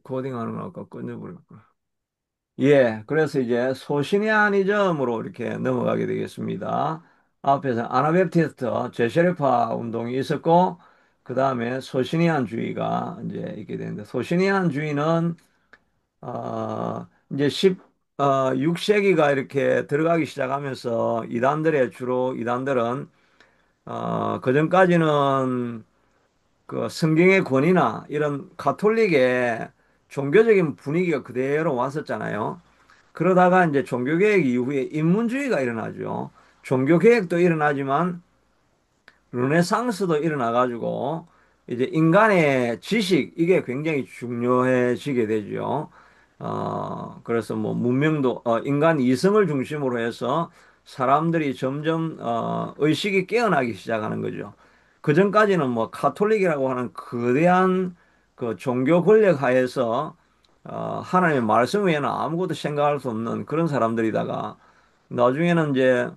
코딩하는 거 아까 끝내버렸구나. 예, 그래서 이제 소신의안이점으로 이렇게 넘어가게 되겠습니다. 앞에서 아나베프티스트 제쉐르파 운동이 있었고, 그 다음에 소신의안주의가 이제 있게 되는데, 소신의안주의는 이제 6세기가 이렇게 들어가기 시작하면서 이단들은 그전까지는 그 성경의 권위나 이런 가톨릭의 종교적인 분위기가 그대로 왔었잖아요. 그러다가 이제 종교개혁 이후에 인문주의가 일어나죠. 종교개혁도 일어나지만 르네상스도 일어나가지고 이제 인간의 지식 이게 굉장히 중요해지게 되죠. 그래서 뭐 문명도 인간 이성을 중심으로 해서 사람들이 점점 의식이 깨어나기 시작하는 거죠. 그전까지는 뭐 카톨릭이라고 하는 거대한 그 종교 권력 하에서 하나님의 말씀 외에는 아무것도 생각할 수 없는 그런 사람들이다가 나중에는 이제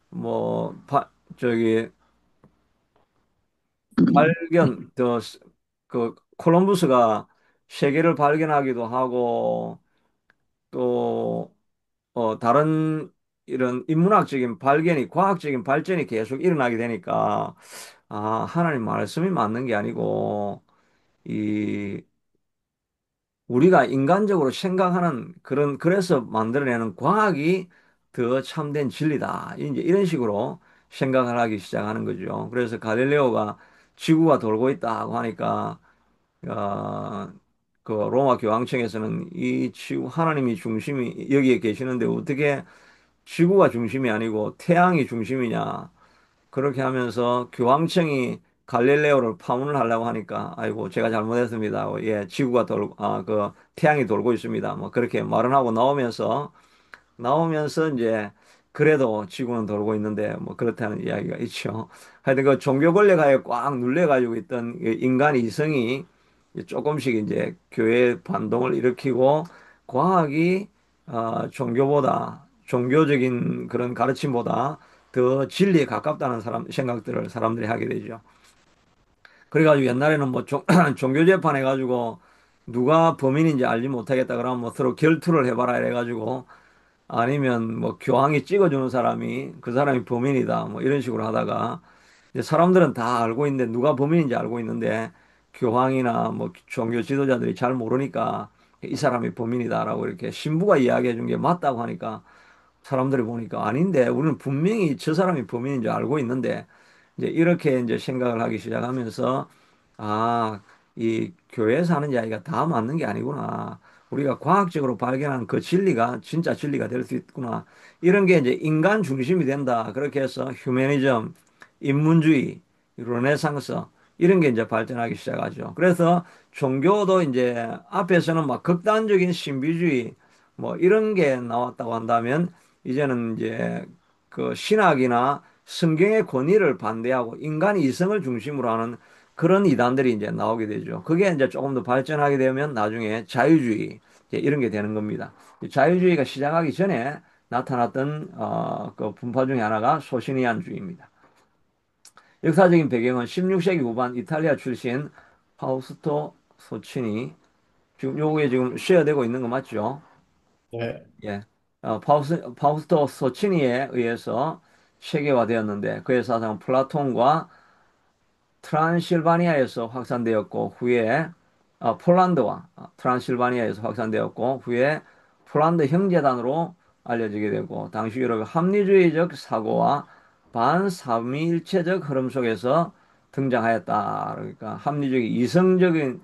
뭐 저기 그 콜럼부스가 세계를 발견하기도 하고 또 다른 이런 인문학적인 발견이 과학적인 발전이 계속 일어나게 되니까 하나님 말씀이 맞는 게 아니고 이 우리가 인간적으로 생각하는 그래서 만들어내는 과학이 더 참된 진리다. 이제 이런 식으로 생각을 하기 시작하는 거죠. 그래서 갈릴레오가 지구가 돌고 있다고 하니까 어, 그 로마 교황청에서는 이 지구 하나님이 중심이 여기에 계시는데 어떻게 지구가 중심이 아니고 태양이 중심이냐? 그렇게 하면서 교황청이 갈릴레오를 파문을 하려고 하니까 아이고 제가 잘못했습니다. 예, 그 태양이 돌고 있습니다. 뭐 그렇게 말은 하고 나오면서 이제 그래도 지구는 돌고 있는데 뭐 그렇다는 이야기가 있죠. 하여튼 그 종교 권력하에 꽉 눌려가지고 있던 이 인간 이성이 조금씩 이제 교회 반동을 일으키고 과학이 종교적인 그런 가르침보다 더 진리에 가깝다는 생각들을 사람들이 하게 되죠. 그래가지고 옛날에는 뭐 종교 재판 해가지고 누가 범인인지 알지 못하겠다 그러면 뭐 서로 결투를 해봐라 이래가지고 아니면 뭐 교황이 찍어주는 사람이 그 사람이 범인이다 뭐 이런 식으로 하다가 이제 사람들은 다 알고 있는데 누가 범인인지 알고 있는데 교황이나 뭐 종교 지도자들이 잘 모르니까 이 사람이 범인이다라고 이렇게 신부가 이야기해 준 게 맞다고 하니까 사람들이 보니까 아닌데 우리는 분명히 저 사람이 범인인 줄 알고 있는데 이제 이렇게 이제 생각을 하기 시작하면서 이 교회에서 하는 이야기가 다 맞는 게 아니구나. 우리가 과학적으로 발견한 그 진리가 진짜 진리가 될 수 있구나. 이런 게 이제 인간 중심이 된다. 그렇게 해서 휴머니즘, 인문주의, 르네상스 이런 게 이제 발전하기 시작하죠. 그래서 종교도 이제 앞에서는 막 극단적인 신비주의 뭐 이런 게 나왔다고 한다면 이제는 이제 그 신학이나 성경의 권위를 반대하고 인간 이성을 중심으로 하는 그런 이단들이 이제 나오게 되죠. 그게 이제 조금 더 발전하게 되면 나중에 자유주의 이제 이런 게 되는 겁니다. 자유주의가 시작하기 전에 나타났던 그 분파 중에 하나가 소시니안주의입니다. 역사적인 배경은 16세기 후반 이탈리아 출신 파우스토 소치니 지금 요게 지금 쉐어되고 있는 거 맞죠? 네. 예. 파우스토 소치니에 의해서 체계화되었는데 그의 사상은 플라톤과 트란실바니아에서 확산되었고 후에 폴란드와 트란실바니아에서 확산되었고 후에 폴란드 형제단으로 알려지게 되고 당시 유럽의 합리주의적 사고와 반삼위일체적 흐름 속에서 등장하였다. 그러니까 합리적인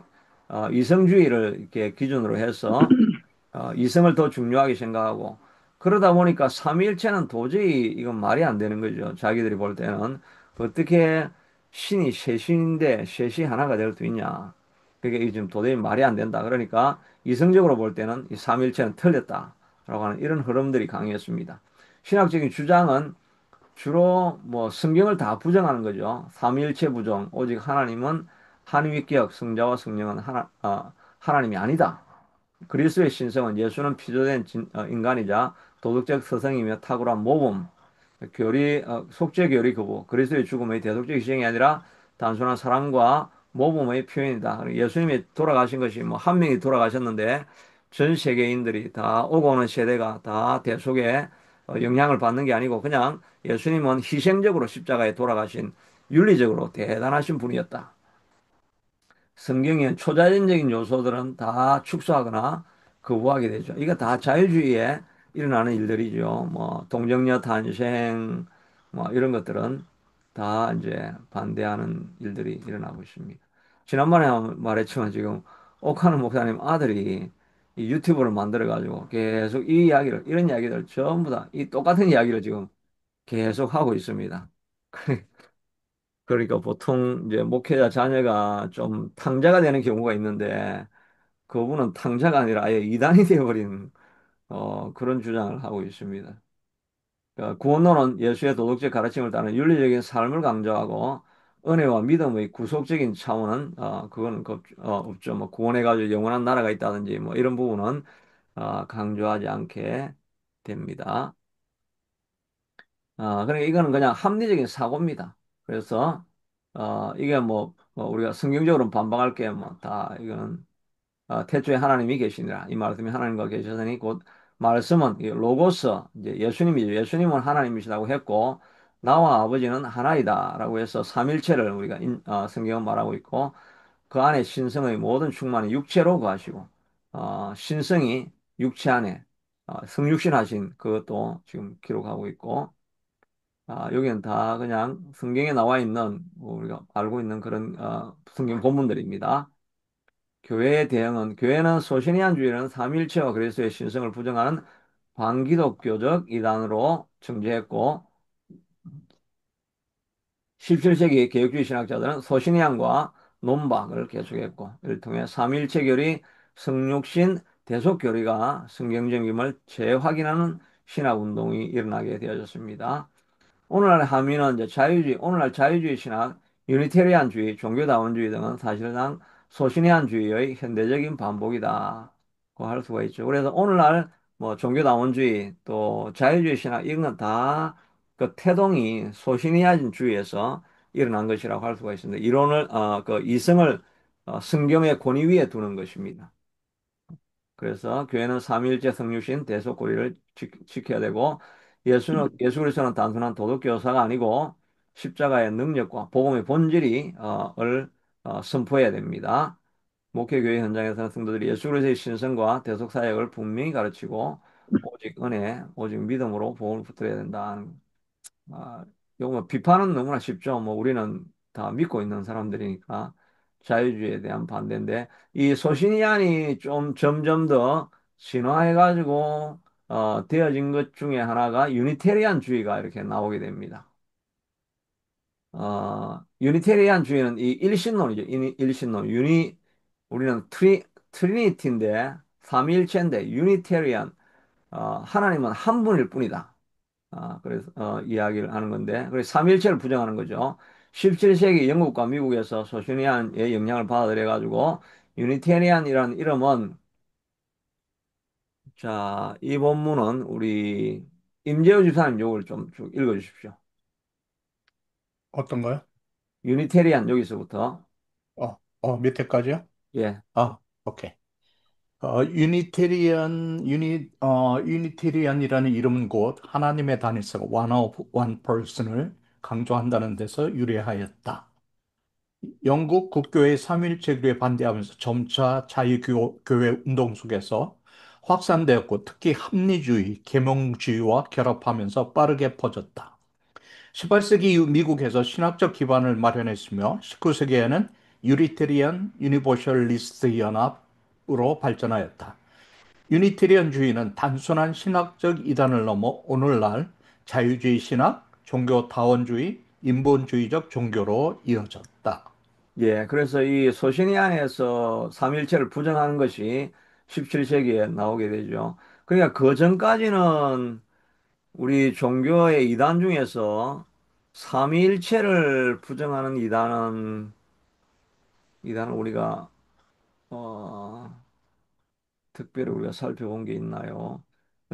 이성주의를 이렇게 기준으로 해서 이성을 더 중요하게 생각하고 그러다 보니까 삼위일체는 도저히 이건 말이 안 되는 거죠. 자기들이 볼 때는 어떻게 신이 셋인데 셋이 하나가 될 수 있냐. 그게 지금 도저히 말이 안 된다. 그러니까 이성적으로 볼 때는 이 삼위일체는 틀렸다라고 하는 이런 흐름들이 강했습니다. 신학적인 주장은 주로 뭐 성경을 다 부정하는 거죠. 삼위일체 부정. 오직 하나님은 한위격 성자와 성령은 하나님이 아니다. 그리스도의 신성은 예수는 피조된 인간이자 도덕적 서성이며 탁월한 모범, 속죄 교리 거부, 그리스도의 죽음의 대속적 희생이 아니라 단순한 사랑과 모범의 표현이다. 예수님이 돌아가신 것이 뭐 한 명이 돌아가셨는데 전 세계인들이 다 오고 오는 세대가 다 대속에 영향을 받는 게 아니고 그냥 예수님은 희생적으로 십자가에 돌아가신 윤리적으로 대단하신 분이었다. 성경의 초자연적인 요소들은 다 축소하거나 거부하게 되죠. 이거 다 자유주의에 일어나는 일들이죠. 뭐 동정녀 탄생 뭐 이런 것들은 다 이제 반대하는 일들이 일어나고 있습니다. 지난번에 말했지만 지금 오카노 목사님 아들이 이 유튜브를 만들어 가지고 계속 이 이야기를 이런 이야기들 전부 다 이 똑같은 이야기를 지금 계속 하고 있습니다. 그러니까 보통 이제 목회자 자녀가 좀 탕자가 되는 경우가 있는데 그분은 탕자가 아니라 아예 이단이 되어버린 그런 주장을 하고 있습니다. 그러니까 구원론은 예수의 도덕적 가르침을 따른 윤리적인 삶을 강조하고 은혜와 믿음의 구속적인 차원은 그거는 없죠. 뭐 구원해가지고 영원한 나라가 있다든지 뭐 이런 부분은 강조하지 않게 됩니다. 그러니까 이거는 그냥 합리적인 사고입니다. 그래서 이게 뭐 우리가 성경적으로 반박할 게 뭐 다 이거는 태초에 하나님이 계시니라 이 말씀이 하나님과 계시더니 곧 말씀은 이 로고스 이제 예수님이죠. 예수님은 하나님이시라고 했고 나와 아버지는 하나이다라고 해서 삼일체를 우리가 성경은 말하고 있고 그 안에 신성의 모든 충만이 육체로 거하시고 신성이 육체 안에 성육신하신 그것도 지금 기록하고 있고 여기는 다 그냥 성경에 나와 있는 뭐 우리가 알고 있는 그런 성경 본문들입니다. 교회의 대응은 교회는 소시니안주의는 삼위일체와 그리스도의 신성을 부정하는 반기독교적 이단으로 정죄했고 17세기 개혁주의 신학자들은 소시니안과 논박을 계속했고 이를 통해 삼위일체결이 성육신 대속교리가 성경적임을 재확인하는 신학운동이 일어나게 되어졌습니다. 오늘날 자유주의 신학, 유니테리안주의, 종교다원주의 등은 사실상 소신의안주의의 현대적인 반복이다고 할 수가 있죠. 그래서 오늘날 뭐 종교다원주의 또 자유주의 신학 이런 건 다 그 태동이 소신의안주의에서 일어난 것이라고 할 수가 있습니다. 그 이성을 성경의 권위 위에 두는 것입니다. 그래서 교회는 삼위일체 성육신 대속고리를 지켜야 되고 예수 그리스도는 단순한 도덕 교사가 아니고 십자가의 능력과 복음의 본질이 을 선포해야 됩니다. 목회교회 현장에서는 성도들이 예수 그리스도의 신성과 대속 사역을 분명히 가르치고 오직 은혜, 오직 믿음으로 복음을 붙들어야 된다. 요거 뭐 비판은 너무나 쉽죠. 뭐 우리는 다 믿고 있는 사람들이니까 자유주의에 대한 반대인데 이 소신이안이 좀 점점 더 진화해가지고 되어진 것 중에 하나가 유니테리안주의가 이렇게 나오게 됩니다. 유니테리안주의는 이 일신론이죠. 일신론. 우리는 트리니티인데 삼위일체인데 유니테리안 하나님은 한 분일 뿐이다. 그래서 이야기를 하는 건데, 그래서 삼일체를 부정하는 거죠. 17세기 영국과 미국에서 소슈니안의 영향을 받아들여 가지고 유니테리안이라는 이름은 자, 이 본문은 우리 임재우 집사님 요걸 좀 쭉 읽어 주십시오. 어떤 거요? 유니테리안 여기서부터 밑에까지요? 예. 오케이. 유니테리안이라는 이름은 곧 하나님의 단일성, one of one person을 강조한다는 데서 유래하였다. 영국 국교의 삼위일체교에 반대하면서 점차 자유교회 운동 속에서 확산되었고 특히 합리주의, 계몽주의와 결합하면서 빠르게 퍼졌다. 18세기 이후 미국에서 신학적 기반을 마련했으며 19세기에는 유리테리안 유니버셜리스트 연합으로 발전하였다. 유니테리언주의는 단순한 신학적 이단을 넘어 오늘날 자유주의 신학, 종교 다원주의, 인본주의적 종교로 이어졌다. 예. 그래서 이 소시니안에서 삼일체를 부정하는 것이 17세기에 나오게 되죠. 그러니까 그 전까지는 우리 종교의 이단 중에서 삼위일체를 부정하는 이단은 우리가 어, 특별히 우리가 살펴본 게 있나요?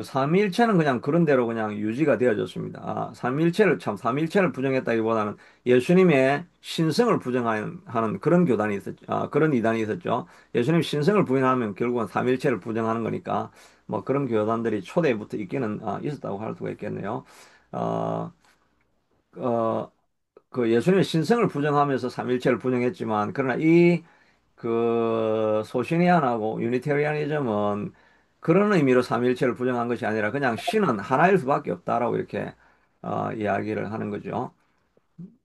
삼위일체는 그냥 그런 대로 그냥 유지가 되어졌습니다. 삼위일체를 부정했다기보다는 예수님의 신성을 부정하는 그런 교단이 있었죠. 그런 이단이 있었죠. 예수님 신성을 부인하면 결국은 삼위일체를 부정하는 거니까 뭐 그런 교단들이 초대부터 있기는 있었다고 할 수가 있겠네요. 어, 어, 그 예수님의 신성을 부정하면서 삼위일체를 부정했지만 그러나 소시니안하고 유니테리아니즘은 그런 의미로 삼위일체를 부정한 것이 아니라 그냥 신은 하나일 수밖에 없다라고 이렇게 이야기를 하는 거죠.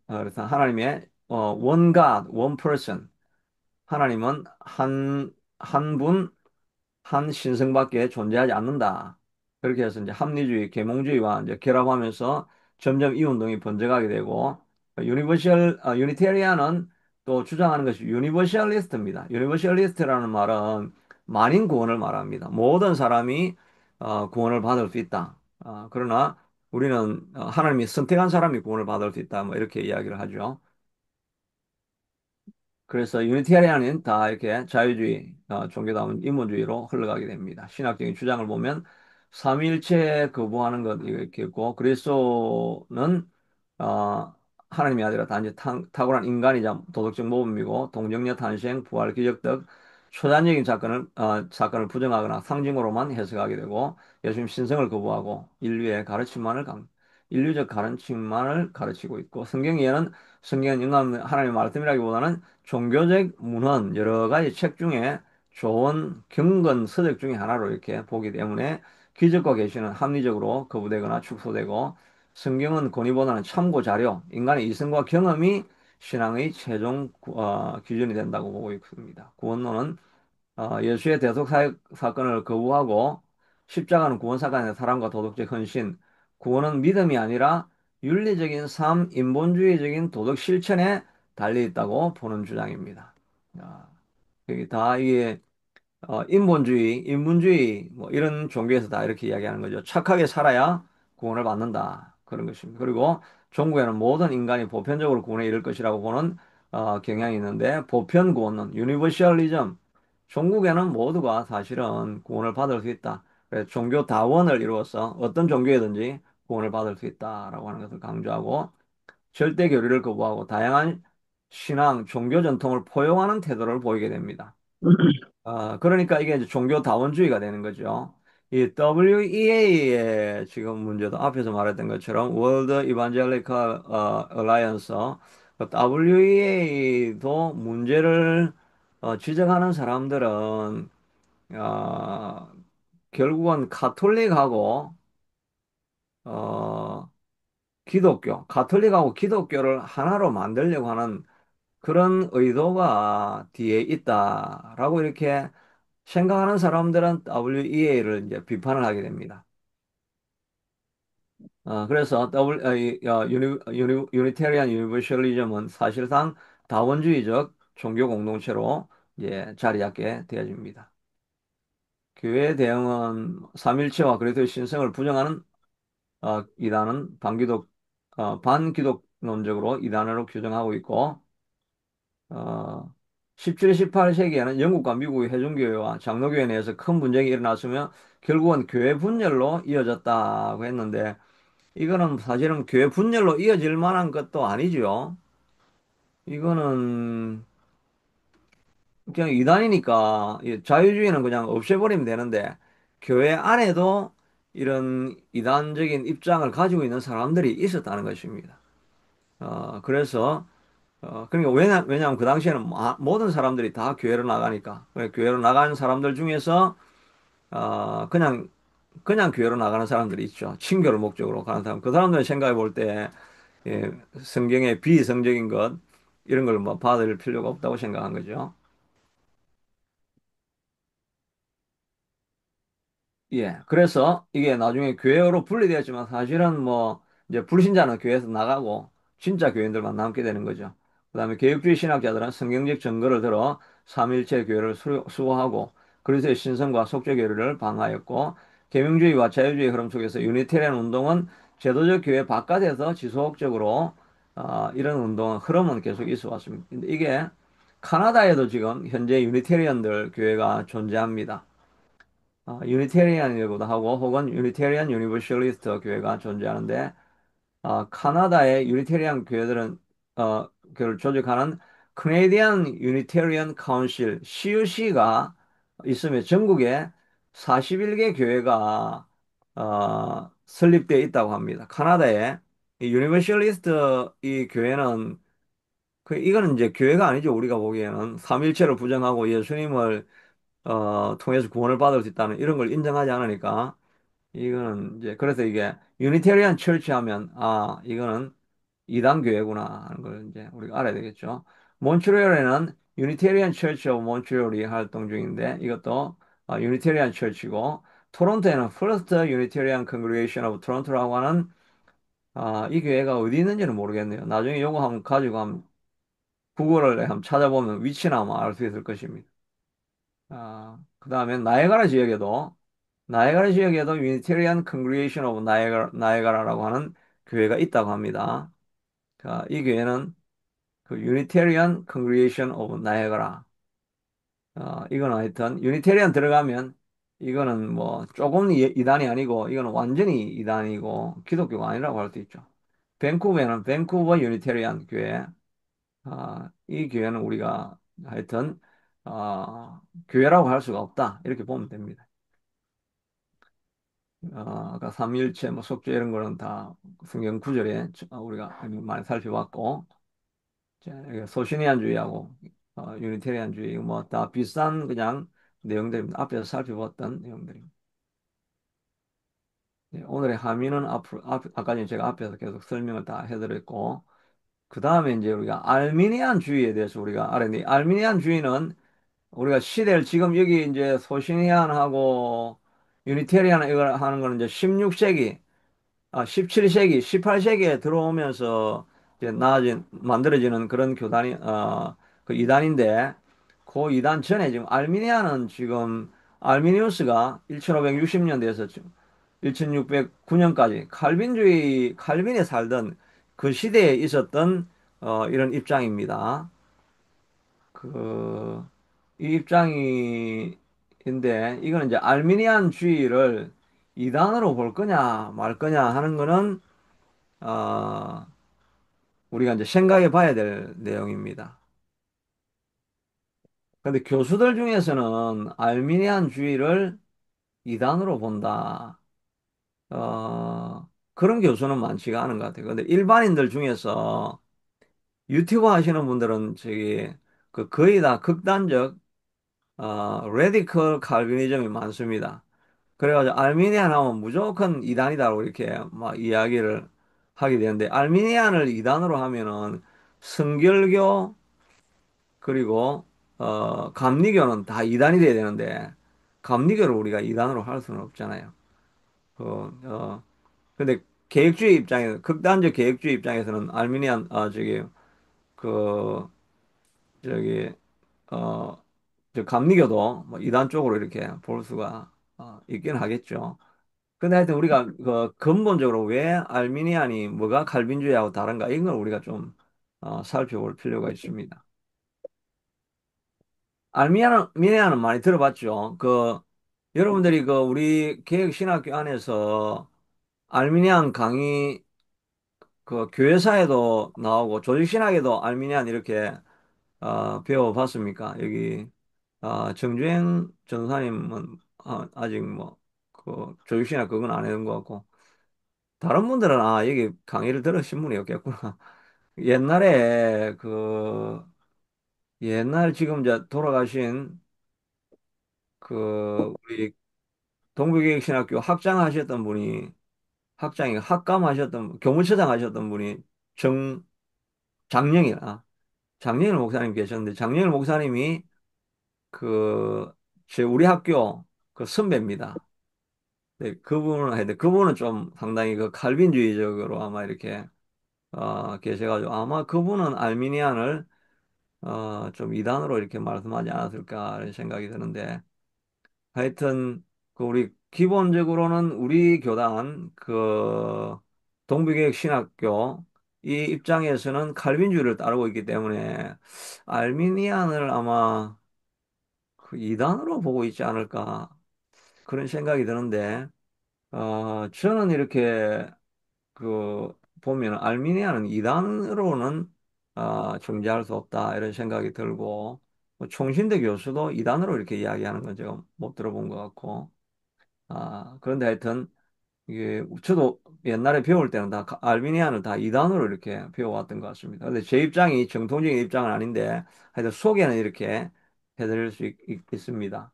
그래서 하나님의 one God, one person, 하나님은 한 분, 한 신성밖에 존재하지 않는다. 그렇게 해서 이제 합리주의, 계몽주의와 이제 결합하면서 점점 이 운동이 번져가게 되고, 유니테리안은 또 주장하는 것이 유니버셜리스트입니다. 유니버셜리스트라는 말은 만인 구원을 말합니다. 모든 사람이 구원을 받을 수 있다. 그러나 우리는 하나님이 선택한 사람이 구원을 받을 수 있다. 뭐 이렇게 이야기를 하죠. 그래서 유니테리안은 다 이렇게 자유주의, 종교다운 인본주의로 흘러가게 됩니다. 신학적인 주장을 보면 삼위일체 거부하는 것 이렇게 있고 그리스도는 어, 하나님이 아니라 단지 탁월한 인간이자 도덕적 모범이고 동정녀 탄생, 부활, 기적 등 초자연적인 사건을 부정하거나 상징으로만 해석하게 되고 예수님 신성을 거부하고 인류적 가르침만을 가르치고 있고 성경은 인간 하나님의 말씀이라기보다는 종교적 문헌 여러 가지 책 중에 좋은 경건 서적 중에 하나로 이렇게 보기 때문에 기적과 계시는 합리적으로 거부되거나 축소되고 성경은 권위보다는 참고 자료, 인간의 이성과 경험이 신앙의 최종 기준이 된다고 보고 있습니다. 구원론은 예수의 사건을 거부하고 십자가는 구원 사건이 아니라 사람과 도덕적 헌신, 구원은 믿음이 아니라 윤리적인 삶, 인본주의적인 도덕 실천에 달려 있다고 보는 주장입니다. 아, 여기 다 이게 인본주의, 뭐 이런 종교에서 다 이렇게 이야기하는 거죠. 착하게 살아야 구원을 받는다. 그런 것입니다. 그리고 종교에는 모든 인간이 보편적으로 구원에 이를 것이라고 보는 경향이 있는데, 보편 구원론, 유니버셜리즘, 종국에는 모두가 사실은 구원을 받을 수 있다. 그래서 종교 다원을 이루어서 어떤 종교이든지 구원을 받을 수 있다라고 하는 것을 강조하고, 절대 교리를 거부하고 다양한 신앙, 종교 전통을 포용하는 태도를 보이게 됩니다. 그러니까 이게 이제 종교 다원주의가 되는 거죠. 이 WEA의 지금 문제도 앞에서 말했던 것처럼 World Evangelical Alliance, WEA도 문제를 지적하는 사람들은 어, 결국은 어, 가톨릭하고 기독교를 하나로 만들려고 하는 그런 의도가 뒤에 있다라고 이렇게 생각하는 사람들은 WEA를 이제 비판을 하게 됩니다. 그래서 유니테리안 유니버셜리즘은 사실상 다원주의적 종교 공동체로 이제 자리 잡게 되어집니다. 교회의 대응은 삼일체와 그리스도의 신성을 부정하는 이단은 반기독론적으로 이단으로 규정하고 있고 어, 17, 18세기에는 영국과 미국의 회중교회와 장로교회 내에서 큰 분쟁이 일어났으며 결국은 교회 분열로 이어졌다고 했는데 이거는 사실은 교회 분열로 이어질 만한 것도 아니죠. 이거는 그냥 이단이니까 자유주의는 그냥 없애버리면 되는데 교회 안에도 이런 이단적인 입장을 가지고 있는 사람들이 있었다는 것입니다. 그래서 그러니까 왜냐하면 그 당시에는 모든 사람들이 다 교회로 나가니까. 교회로 나가는 사람들 중에서, 그냥 교회로 나가는 사람들이 있죠. 친교를 목적으로 가는 사람. 그 사람들 생각해 볼 때, 성경의 비성적인 것, 이런 걸 뭐 받을 필요가 없다고 생각한 거죠. 예. 그래서 이게 나중에 교회로 분리되었지만 사실은 뭐 이제 불신자는 교회에서 나가고 진짜 교인들만 남게 되는 거죠. 그다음에 개혁주의 신학자들은 성경적 증거를 들어 삼일체 교회를 수호하고 그리스도의 신성과 속죄 교리를 방하였고 계명주의와 자유주의 흐름 속에서 유니테리안 운동은 제도적 교회 바깥에서 지속적으로 이런 흐름은 계속 있어 왔습니다. 근데 이게 카나다에도 지금 현재 유니테리안들 교회가 존재합니다. 유니테리안이라고도 하고 혹은 유니테리안 유니버셜리스트 교회가 존재하는데 카나다의 유니테리안 교회들은 교회를 조직하는 커네디안 유니테리안 카운실 CUC가 있으며 전국에 41개 교회가 설립되어 있다고 합니다. 카나다의 이 유니버셜리스트 이 교회는 이거는 이제 교회가 아니죠. 우리가 보기에는 삼일체를 부정하고 예수님을 통해서 구원을 받을 수 있다는 이런 걸 인정하지 않으니까 이거는 이제 그래서 이게 유니테리안 철치 하면 이거는 이단 교회구나 하는 걸 이제 우리가 알아야 되겠죠. 몬트리올에는 유니테리안 철치 오브 몬트리올이 활동 중인데 이것도 유니테리안 철치고 토론토에는 퍼스트 유니테리안 컨그레이션 오브 토론토라고 하는 이 교회가 어디 있는지는 모르겠네요. 나중에 요거 한번 가지고 한번 구글을 한번 찾아보면 위치나 아마 알 수 있을 것입니다. 그다음에 나이아가라 지역에도 유니테리안 컨그리에이션 오브 나이아가라라고 하는 교회가 있다고 합니다. 이 교회는 그 유니테리안 컨그리에이션 오브 나이아가라. 이거는 하여튼 유니테리안 들어가면 이거는 뭐 조금 이단이 아니고 이거는 완전히 이단이고 기독교가 아니라고 할 수 있죠. 밴쿠버에는 밴쿠버 유니테리안 교회. 이 교회는 우리가 하여튼 교회라고 할 수가 없다. 이렇게 보면 됩니다. 아까 삼일체, 뭐 속죄 이런 거는 다 성경 구절에 우리가 많이 살펴봤고, 자, 여기 소시니안주의하고 유니테리안주의 뭐 다 비슷한 그냥 내용들입니다. 앞에서 살펴봤던 내용들입니다. 네, 오늘의 함의는 아까 전에 제가 앞에서 계속 설명을 다 해드렸고, 그 다음에 이제 우리가 알미니안주의에 대해서 우리가 알았는데, 알미니안주의는 우리가 시대를 지금 여기 이제 소시니안하고 유니테리안 이걸 하는 거는 이제 16세기 17세기, 18세기에 들어오면서 이제 만들어지는 그런 그 이단인데, 그 이단 전에 지금 알미니아는 지금, 알미니우스가 1560년대에서 1609년까지 칼빈에 살던 그 시대에 있었던, 이런 입장입니다. 그, 이 입장인데, 이거는 이제 알미니안주의를 이단으로 볼 거냐, 말 거냐 하는 거는 어, 우리가 이제 생각해 봐야 될 내용입니다. 근데 교수들 중에서는 알미니안주의를 이단으로 본다. 그런 교수는 많지가 않은 것 같아요. 근데 일반인들 중에서 유튜브 하시는 분들은 거의 다 극단적, 레디컬 칼비니즘이 많습니다. 그래가지고 알미니안 하면 무조건 이단이다라고 이렇게 막 이야기를 하게 되는데, 알미니안을 이단으로 하면은 성결교, 그리고 감리교는 다 이단이 돼야 되는데 감리교를 우리가 이단으로 할 수는 없잖아요. 그, 근데 계획주의 입장에서 극단적 계획주의 입장에서는 알미니안 그 저기 어 감리교도 뭐 이단 쪽으로 이렇게 볼 수가 있긴 하겠죠. 근데 하여튼 우리가 그 근본적으로 왜 알미니안이 뭐가 칼빈주의하고 다른가 이런 걸 우리가 좀 살펴볼 필요가 있습니다. 미네아는 많이 들어봤죠. 여러분들이 우리 개혁신학교 안에서 알미니안 강의, 교회사에도 나오고, 조직신학에도 알미니안 이렇게, 배워봤습니까? 여기, 정주행 전사님은, 아직 뭐, 조직신학 그건 안 해본 것 같고, 다른 분들은, 여기 강의를 들으신 분이 없겠구나. 옛날에, 옛날 지금 이제 돌아가신, 우리 동부교육신학교 학감 하셨던, 교무처장 하셨던 분이 정, 장영일, 장영일 목사님 계셨는데, 장영일 목사님이 그, 우리 학교 선배입니다. 네, 그분은 좀 상당히 칼빈주의적으로 아마 이렇게, 계셔가지고, 아마 그분은 알미니안을, 좀 이단으로 이렇게 말씀하지 않았을까, 이런 생각이 드는데, 하여튼 우리 기본적으로는 우리 교단 동부개혁 신학교 이 입장에서는 칼빈주의를 따르고 있기 때문에 알미니안을 아마 이단으로 보고 있지 않을까. 그런 생각이 드는데, 저는 이렇게 보면 알미니아는 이단으로는 정죄할 수 없다 이런 생각이 들고 뭐 총신대 교수도 이단으로 이렇게 이야기하는 건 제가 못 들어본 것 같고 그런데 하여튼 이게 저도 옛날에 배울 때는 다 알미니아는 다 이단으로 이렇게 배워왔던 것 같습니다. 근데 제 입장이 정통적인 입장은 아닌데 하여튼 소개는 이렇게 해드릴 수 있습니다.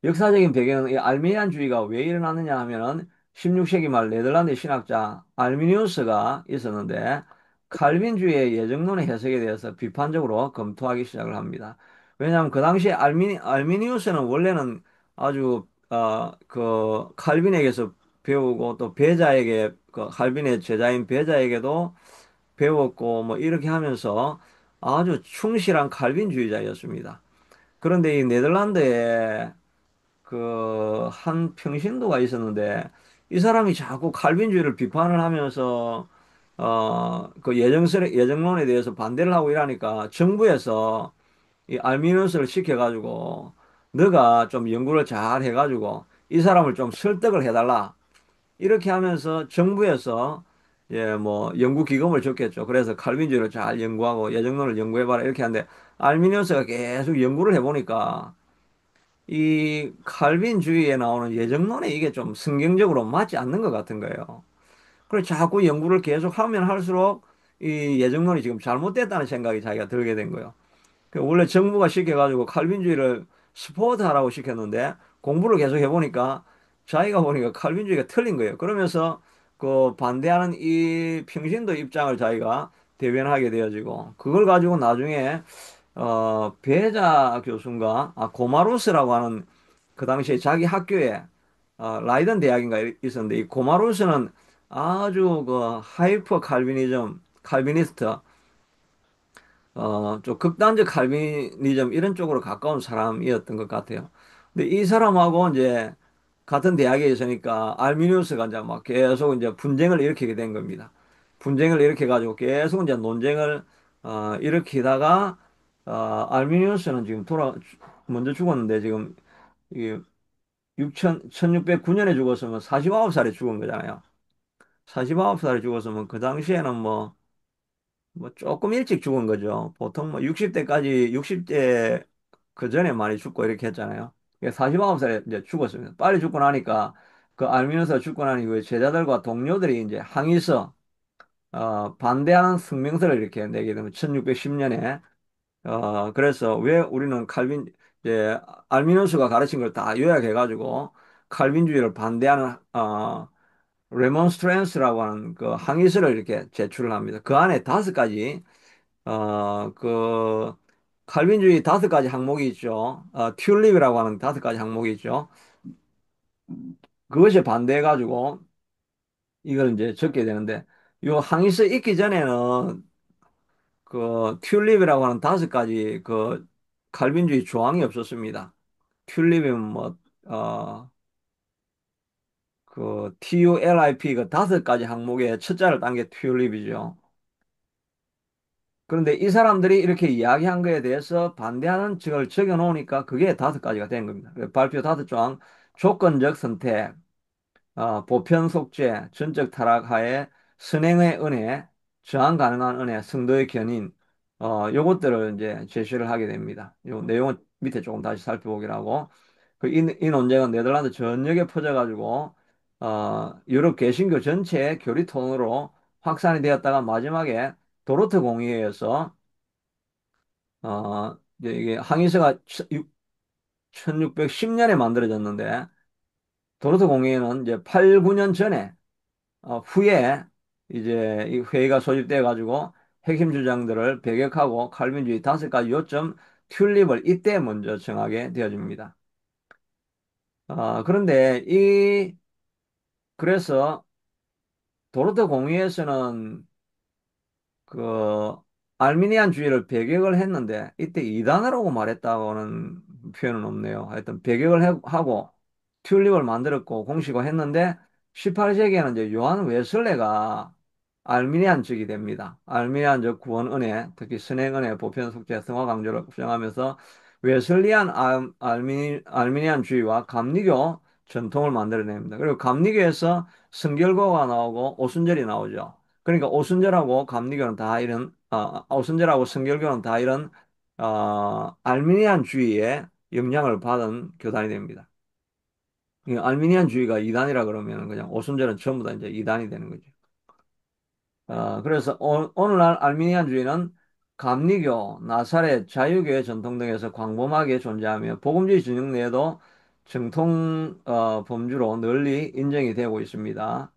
역사적인 배경은 이 알미니안주의가 왜 일어났느냐 하면은 16세기 말 네덜란드 신학자 알미니우스가 있었는데 칼빈주의의 예정론의 해석에 대해서 비판적으로 검토하기 시작을 합니다. 왜냐하면 그 당시에 알미니우스는 원래는 아주 그 칼빈에게서 배우고 또 배자에게 그 칼빈의 제자인 배자에게도 배웠고 뭐 이렇게 하면서 아주 충실한 칼빈주의자였습니다. 그런데 이 네덜란드에 한 평신도가 있었는데 이 사람이 자꾸 칼빈주의를 비판을 하면서 예정론에 대해서 반대를 하고 이러니까 정부에서 이 알미누스를 시켜가지고 너가 좀 연구를 잘 해가지고 이 사람을 좀 설득을 해달라 이렇게 하면서 정부에서 뭐 연구 기금을 줬겠죠. 그래서 칼빈주의를 잘 연구하고 예정론을 연구해봐라 이렇게 하는데 알미니우스가 계속 연구를 해보니까 이 칼빈주의에 나오는 예정론에 이게 좀 성경적으로 맞지 않는 것 같은 거예요. 그래서 자꾸 연구를 계속 하면 할수록 이 예정론이 지금 잘못됐다는 생각이 자기가 들게 된 거예요. 원래 정부가 시켜가지고 칼빈주의를 스포트하라고 시켰는데 공부를 계속 해보니까 자기가 보니까 칼빈주의가 틀린 거예요. 그러면서 그 반대하는 이 평신도 입장을 자기가 대변하게 되어지고 그걸 가지고 나중에 베자 교수인가 고마루스라고 하는 그 당시에 자기 학교에 라이던 대학인가 있었는데 이 고마루스는 아주 그 하이퍼 칼비니스트 좀 극단적 칼비니즘 이런 쪽으로 가까운 사람이었던 것 같아요. 근데 이 사람하고 이제 같은 대학에 있으니까 알미니우스가 이제 막 계속 이제 분쟁을 일으키게 된 겁니다. 분쟁을 일으켜 가지고 계속 이제 논쟁을 일으키다가 알미니우스는 지금 먼저 죽었는데 지금 이게 1609년에 죽었으면 49살에 죽은 거잖아요. 49살에 죽었으면 그 당시에는 뭐 조금 일찍 죽은 거죠. 보통 뭐 60대까지 60대 그 전에 많이 죽고 이렇게 했잖아요. 49살에 이제 죽었습니다. 빨리 죽고 나니까 그 알미노스가 죽고 난 이후에 제자들과 동료들이 이제 항의서 반대하는 성명서를 이렇게 내게 되면 1610년에 그래서 왜 우리는 알미노스가 가르친 걸 다 요약해가지고 칼빈주의를 반대하는 레몬스트랜스라고 하는 그 항의서를 이렇게 제출을 합니다. 그 안에 5가지 그 칼빈주의 5가지 항목이 있죠. 튤립이라고 하는 5가지 항목이 있죠. 그것에 반대해가지고 이걸 이제 적게 되는데 요 항의서 읽기 전에는 그 튤립이라고 하는 5가지 그 칼빈주의 조항이 없었습니다. 튤립이면 TULIP 그 5가지 항목의 첫 자를 딴 게 튤립이죠. 그런데 이 사람들이 이렇게 이야기한 거에 대해서 반대하는 측을 적어 놓으니까 그게 5가지가 된 겁니다. 발표 5조항, 조건적 선택, 보편 속죄, 전적 타락하에 선행의 은혜, 저항 가능한 은혜, 성도의 견인, 요것들을 이제 제시를 하게 됩니다. 요 내용은 밑에 조금 다시 살펴보기로 하고, 이 논쟁은 네덜란드 전역에 퍼져가지고, 유럽 개신교 전체의 교리 톤으로 확산이 되었다가 마지막에 도르트 공의회에서, 이제 이게 항의서가 1610년에 만들어졌는데, 도르트 공의회는 이제 8, 9년 전에 후에 이제 이 회의가 소집돼 가지고 핵심 주장들을 배격하고 칼빈주의 5가지 요점 튤립을 이때 먼저 정하게 되어집니다. 그런데 그래서 도르트 공의회에서는 그 알미니안주의를 배격을 했는데 이때 이단이라고 말했다고는 표현은 없네요. 하여튼 하고 튤립을 만들었고 공식화했는데 18세기에는 이제 요한 웨슬레가 알미니안 쪽이 됩니다. 알미니안적 구원 은혜, 특히 선행 은혜, 보편 속죄, 성화 강조를 주장하면서 웨슬리안 알미니안주의와 감리교 전통을 만들어냅니다. 그리고 감리교에서 성결고가 나오고 오순절이 나오죠. 그러니까 오순절하고 감리교는 다 이런 오순절하고 성결교는 다 이런 알미니안주의의 영향을 받은 교단이 됩니다. 이 알미니안주의가 이단이라 그러면 그냥 오순절은 전부 다 이제 이단이 되는 거죠. 그래서 오늘날 알미니안주의는 감리교, 나사렛, 자유교의 전통 등에서 광범하게 존재하며 복음주의 진영 내에도 정통 범주로 널리 인정이 되고 있습니다.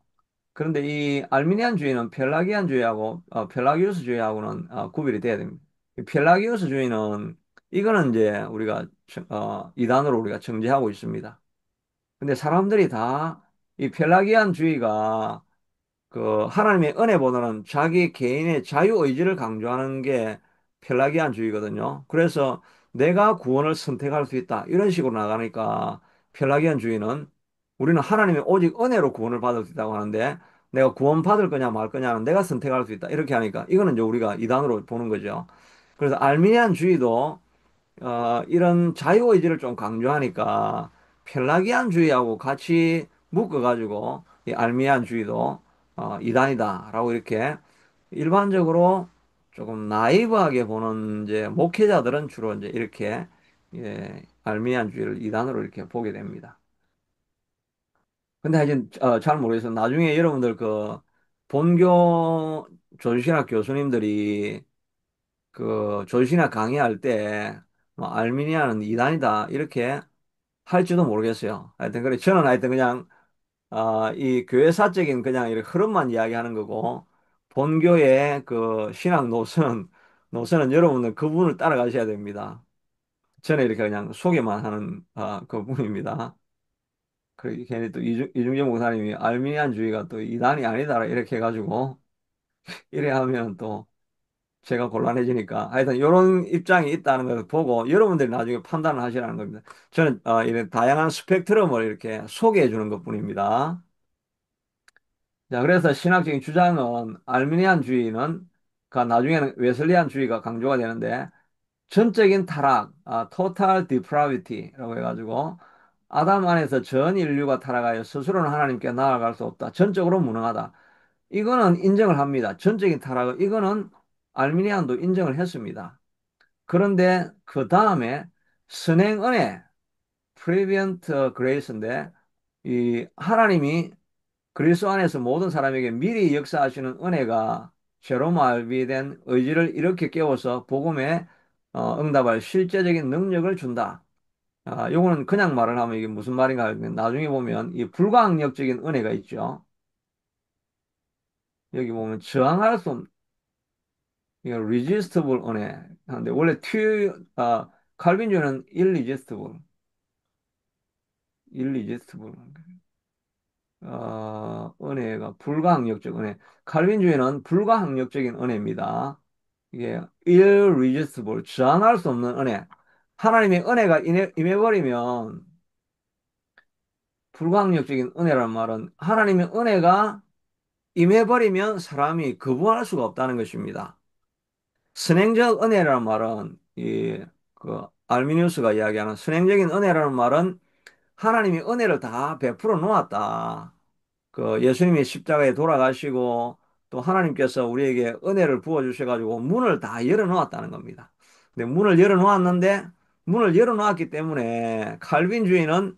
그런데 이 알미니안주의는 펠라기안주의하고 펠라기우스주의하고는 구별이 돼야 됩니다. 이 펠라기우스주의는 이거는 이제 우리가 이단으로 우리가 정죄하고 있습니다. 근데 사람들이 다 이 펠라기안주의가 그 하나님의 은혜보다는 자기 개인의 자유의지를 강조하는 게 펠라기안주의거든요. 그래서 내가 구원을 선택할 수 있다. 이런 식으로 나가니까 펠라기안주의는 우리는 하나님의 오직 은혜로 구원을 받을 수 있다고 하는데 내가 구원 받을 거냐 말 거냐는 내가 선택할 수 있다. 이렇게 하니까 이거는 이제 우리가 이단으로 보는 거죠. 그래서 알미니안주의도 이런 자유의지를 좀 강조하니까 펠라기안주의하고 같이 묶어가지고 이 알미안주의도 이단이다라고 이렇게 일반적으로 조금 나이브하게 보는 이제 목회자들은 주로 이제 이렇게 알미안주의를 이단으로 이렇게 보게 됩니다. 근데 하여튼 잘 모르겠어요. 나중에 여러분들 그 본교 조지신학 교수님들이 그 조지신학 강의할 때 뭐 알미니아는 이단이다 이렇게 할지도 모르겠어요. 하여튼 그래 저는 하여튼 그냥 이 교회사적인 그냥 이렇게 흐름만 이야기하는 거고 본교의 그 신학 노선은 여러분들 그분을 따라가셔야 됩니다. 저는 이렇게 그냥 소개만 하는 그분입니다. 그 괜히 또 이중재 목사님이 알미니안주의가 또 이단이 아니다 이렇게 해가지고 이래 하면 또 제가 곤란해지니까 하여튼 이런 입장이 있다는 것을 보고 여러분들이 나중에 판단을 하시라는 겁니다. 저는 이런 다양한 스펙트럼을 이렇게 소개해 주는 것뿐입니다. 자, 그래서 신학적인 주장은 알미니안주의는 그 나중에는 웨슬리안주의가 강조가 되는데 전적인 타락, total depravity라고 해가지고 아담 안에서 전 인류가 타락하여 스스로는 하나님께 나아갈 수 없다. 전적으로 무능하다. 이거는 인정을 합니다. 전적인 타락을 이거는 알미니안도 인정을 했습니다. 그런데 그 다음에 선행 은혜, prevent grace인데 이 하나님이 그리스도 안에서 모든 사람에게 미리 역사하시는 은혜가 죄로 말미된 의지를 이렇게 깨워서 복음에 응답할 실제적인 능력을 준다. 요거는 그냥 말을 하면 이게 무슨 말인가 하면 나중에 보면 이 불가항력적인 은혜가 있죠. 여기 보면 저항할 수 없는 이게 resistible 은혜. 하는데 원래 칼빈주는 irresistible. 은혜가 불가항력적 은혜. 칼빈주의는 불가항력적인 은혜입니다. 이게 irresistible, 저항할 수 없는 은혜. 하나님의 은혜가 임해버리면 불가항력적인 은혜란 말은 하나님의 은혜가 임해버리면 사람이 거부할 수가 없다는 것입니다. 선행적 은혜라는 말은 알미니우스가 이야기하는 선행적인 은혜라는 말은 하나님이 은혜를 다 베풀어 놓았다. 그 예수님이 십자가에 돌아가시고 또 하나님께서 우리에게 은혜를 부어 주셔가지고 문을 다 열어 놓았다는 겁니다. 근데 문을 열어 놓았기 때문에 칼빈주의는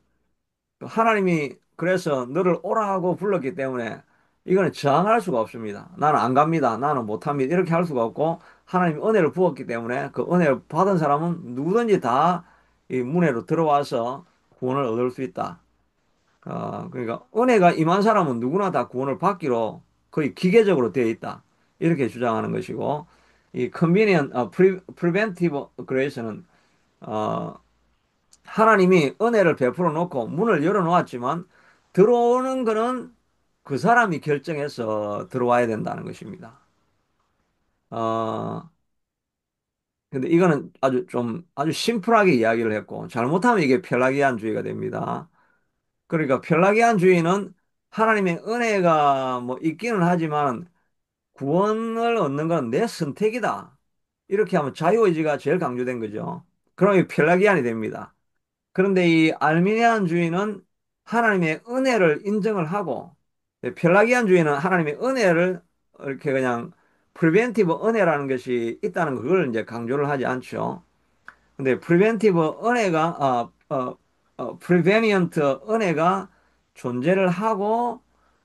하나님이 그래서 너를 오라 하고 불렀기 때문에 이거는 저항할 수가 없습니다. 나는 안 갑니다. 나는 못 합니다. 이렇게 할 수가 없고 하나님이 은혜를 부었기 때문에 그 은혜를 받은 사람은 누구든지 다 이 문회로 들어와서 구원을 얻을 수 있다. 그러니까 은혜가 임한 사람은 누구나 다 구원을 받기로 거의 기계적으로 되어 있다. 이렇게 주장하는 것이고 이 convenient, preventive grace는 어, 하나님이 은혜를 베풀어 놓고 문을 열어 놓았지만 들어오는 거는 그 사람이 결정해서 들어와야 된다는 것입니다. 어, 근데 이거는 아주 심플하게 이야기를 했고 잘못하면 이게 펠라기안주의가 됩니다. 그러니까 펠라기안주의는 하나님의 은혜가 뭐 있기는 하지만 구원을 얻는 건 내 선택이다. 이렇게 하면 자유의지가 제일 강조된 거죠. 그럼 이 펠라기안이 됩니다. 그런데 이 알미니안주의는 하나님의 은혜를 인정을 하고, 펠라기안주의는 하나님의 은혜를 이렇게 그냥 프리벤티브 은혜라는 것이 있다는 그걸 이제 강조를 하지 않죠. 근데 프리벤티브 은혜가 프리베니언트 은혜가 존재를 하고,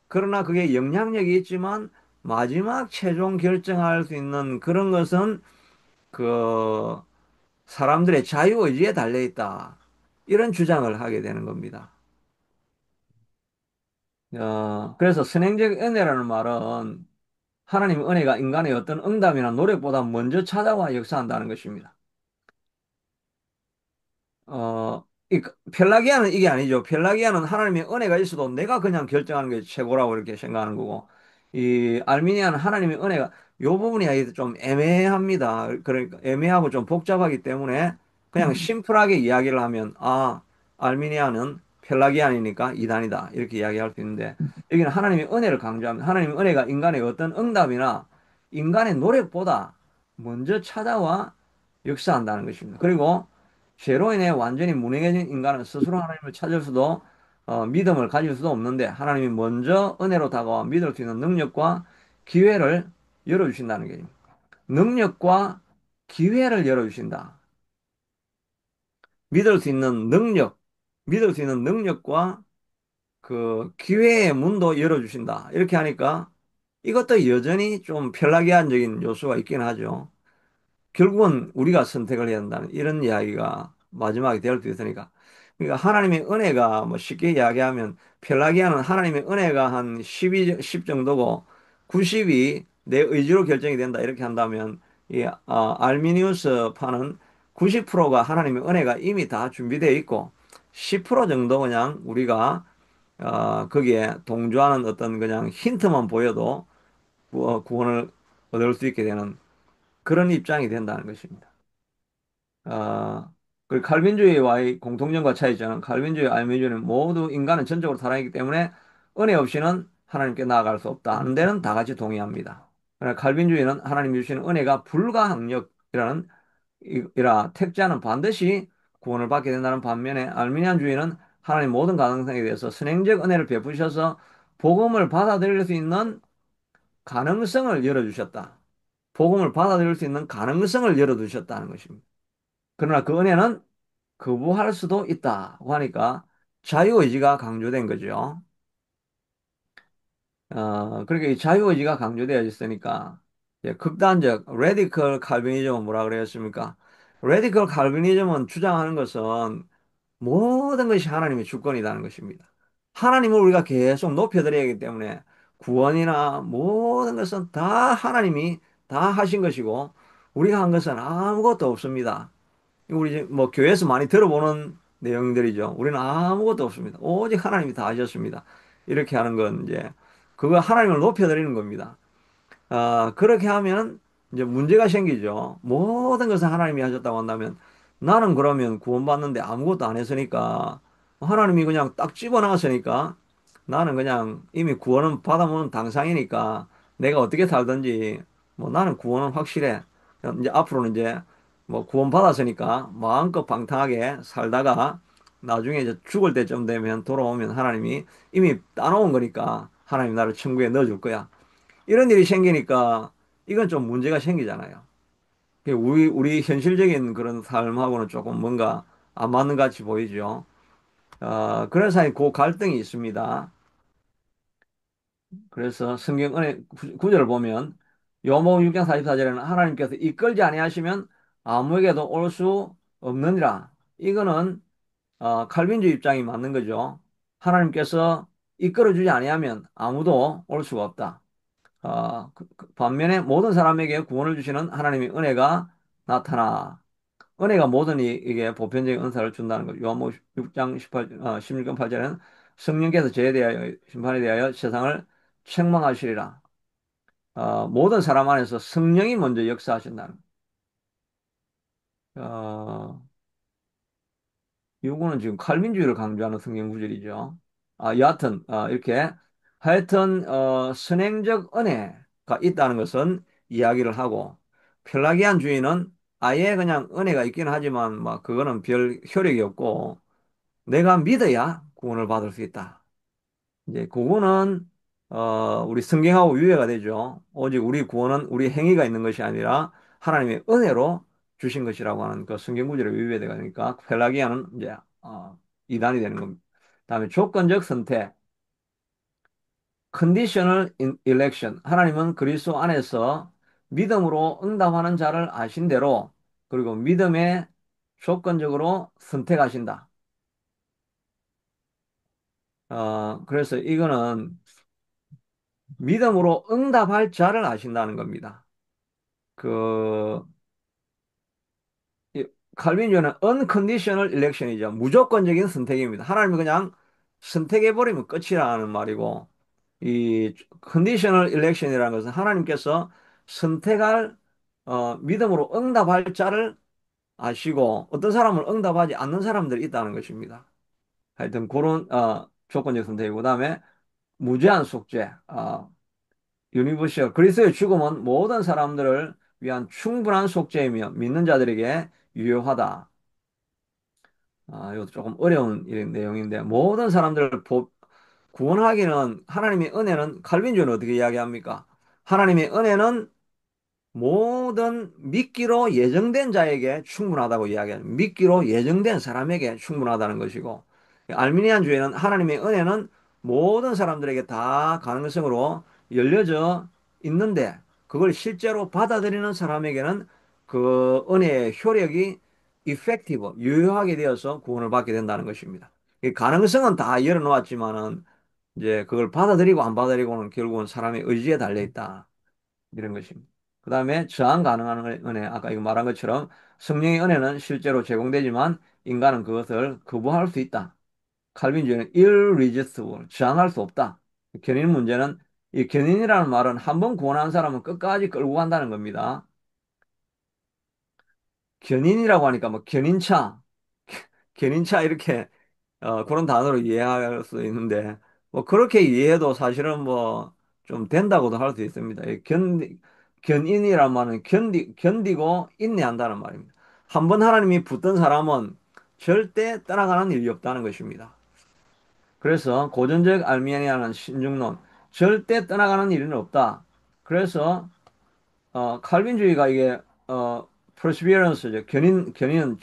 그러나 그게 영향력이 있지만 마지막 최종 결정할 수 있는 그런 것은 그 사람들의 자유의지에 달려 있다. 이런 주장을 하게 되는 겁니다. 그래서 선행적 은혜라는 말은 하나님의 은혜가 인간의 어떤 응답이나 노력보다 먼저 찾아와 역사한다는 것입니다. 펠라기아는 이게 아니죠. 펠라기아는 하나님의 은혜가 있어도 내가 그냥 결정하는 게 최고라고 이렇게 생각하는 거고, 이 알미니아는 하나님의 은혜가 요 부분이 좀 애매합니다. 그러니까 애매하고 좀 복잡하기 때문에 그냥 심플하게 이야기를 하면, 알미니아는 펠라기안이니까 이단이다. 이렇게 이야기할 수 있는데, 여기는 하나님의 은혜를 강조합니다. 하나님의 은혜가 인간의 어떤 응답이나 인간의 노력보다 먼저 찾아와 역사한다는 것입니다. 그리고 죄로 인해 완전히 무능해진 인간은 스스로 하나님을 찾을 수도 믿음을 가질 수도 없는데, 하나님이 먼저 은혜로 다가와 믿을 수 있는 능력과 기회를 열어주신다는 게, 능력과 기회를 열어주신다. 믿을 수 있는 능력, 믿을 수 있는 능력과 그 기회의 문도 열어주신다. 이렇게 하니까 이것도 여전히 좀 펠라기안적인 요소가 있긴 하죠. 결국은 우리가 선택을 해야 한다는 이런 이야기가 마지막에 될 수 있으니까. 그러니까 하나님의 은혜가 뭐 쉽게 이야기하면 펠라기아는 하나님의 은혜가 한 10 정도고 90이 내 의지로 결정이 된다 이렇게 한다면 이 알미니우스 파는 90%가 하나님의 은혜가 이미 다 준비되어 있고 10% 정도 그냥 우리가 거기에 동조하는 어떤 그냥 힌트만 보여도 구원을 얻을 수 있게 되는 그런 입장이 된다는 것입니다. 아, 그 칼빈주의와의 공통점과 차이점은 칼빈주의, 알미니주의는 모두 인간은 전적으로 살아있기 때문에 은혜 없이는 하나님께 나아갈 수 없다 하는 데는 다 같이 동의합니다. 그러나 칼빈주의는 하나님 주시는 은혜가 불가항력이라는 이라 택자는 반드시 구원을 받게 된다는 반면에 알미니안주의는 하나님 모든 가능성에 대해서 선행적 은혜를 베푸셔서 복음을 받아들일 수 있는 가능성을 열어주셨다. 복음을 받아들일 수 있는 가능성을 열어두셨다는 것입니다. 그러나 그 은혜는 거부할 수도 있다고 하니까 자유의지가 강조된 거죠. 그러니까 이 자유의지가 강조되어 있으니까 이제 극단적 레디컬 칼비니즘은 뭐라 그랬습니까? 레디컬 칼비니즘은 주장하는 것은 모든 것이 하나님의 주권이라는 것입니다. 하나님을 우리가 계속 높여드려야 하기 때문에 구원이나 모든 것은 다 하나님이 다 하신 것이고 우리가 한 것은 아무것도 없습니다. 우리 이제 뭐 교회에서 많이 들어보는 내용들이죠. 우리는 아무것도 없습니다. 오직 하나님이 다 하셨습니다. 이렇게 하는 건 이제 그거 하나님을 높여드리는 겁니다. 그렇게 하면 이제 문제가 생기죠. 모든 것을 하나님이 하셨다고 한다면 나는 그러면 구원받는데 아무것도 안 했으니까 하나님이 그냥 딱 집어넣었으니까 나는 그냥 이미 구원은 받아먹은 당상이니까 내가 어떻게 살든지 뭐 나는 구원은 확실해. 이제 앞으로는 이제 뭐 구원 받았으니까 마음껏 방탕하게 살다가 나중에 이제 죽을 때쯤 되면 돌아오면 하나님이 이미 따놓은 거니까 하나님 나를 천국에 넣어줄 거야. 이런 일이 생기니까 이건 좀 문제가 생기잖아요. 우리 현실적인 그런 삶하고는 조금 뭔가 안 맞는 같이 보이죠. 그래서 그 갈등이 있습니다. 그래서 성경 은혜 구절을 보면 요모 6장 44절에는 하나님께서 이끌지 아니하시면 아무에게도 올 수 없느니라. 이거는 칼빈주의 입장이 맞는 거죠. 하나님께서 이끌어주지 아니하면 아무도 올 수가 없다. 반면에 모든 사람에게 구원을 주시는 하나님의 은혜가 나타나. 은혜가 모든 이게 보편적인 은사를 준다는 거죠. 요한복음 6장 16장 8절에는 성령께서 저에 대하여 심판에 대하여 세상을 책망하시리라. 모든 사람 안에서 성령이 먼저 역사하신다는. 어, 요거는 지금 칼빈주의를 강조하는 성경 구절이죠. 여하튼 이렇게 하여튼 선행적 은혜가 있다는 것은 이야기를 하고 펠라기안주의는 아예 그냥 은혜가 있긴 하지만 막 그거는 별 효력이 없고 내가 믿어야 구원을 받을 수 있다. 이제 그거는 우리 성경하고 유해가 되죠. 오직 우리 구원은 우리 행위가 있는 것이 아니라 하나님의 은혜로 주신 것이라고 하는 그 성경 구절에 위배되가 되니까 펠라기아는 이제 이단이 되는 겁니다. 다음에 조건적 선택, conditional election. 하나님은 그리스도 안에서 믿음으로 응답하는 자를 아신 대로 그리고 믿음에 조건적으로 선택하신다. 그래서 이거는 믿음으로 응답할 자를 아신다는 겁니다. 그, 이 칼빈주의는 unconditional election이죠. 무조건적인 선택입니다. 하나님이 그냥 선택해버리면 끝이라는 말이고, 이 conditional election이라는 것은 하나님께서 선택할, 믿음으로 응답할 자를 아시고, 어떤 사람은 응답하지 않는 사람들이 있다는 것입니다. 하여튼 그런, 조건적 선택이고, 그다음에 무제한 속죄. 유니버시아 그리스도의 죽음은 모든 사람들을 위한 충분한 속죄이며 믿는 자들에게 유효하다. 이것도 조금 어려운 내용인데 모든 사람들을 구원하기는 하나님의 은혜는 칼빈주는 어떻게 이야기합니까? 하나님의 은혜는 모든 믿기로 예정된 자에게 충분하다고 이야기합니다. 믿기로 예정된 사람에게 충분하다는 것이고 알미니안주의는 하나님의 은혜는 모든 사람들에게 다 가능성으로 열려져 있는데 그걸 실제로 받아들이는 사람에게는 그 은혜의 효력이 effective, 유효하게 되어서 구원을 받게 된다는 것입니다. 이 가능성은 다 열어놓았지만은 이제 그걸 받아들이고 안 받아들이고는 결국은 사람의 의지에 달려 있다. 이런 것입니다. 그 다음에 저항 가능한 은혜, 아까 이거 말한 것처럼 성령의 은혜는 실제로 제공되지만 인간은 그것을 거부할 수 있다. 칼빈주의는 irresistible, 저항할 수 없다. 견인 문제는 이 견인이라는 말은 한 번 구원한 사람은 끝까지 끌고 간다는 겁니다. 견인이라고 하니까 뭐 견인차, 견인차 이렇게 그런 단어로 이해할 수 있는데, 뭐, 그렇게 이해해도 사실은 뭐, 좀 된다고도 할 수 있습니다. 이 견인이란 말은 견디고 인내한다는 말입니다. 한 번 하나님이 붙든 사람은 절대 떠나가는 일이 없다는 것입니다. 그래서 고전적 알미니아는 신중론, 절대 떠나가는 일은 없다. 그래서, 칼빈주의가 이게, perseverance죠. 견인은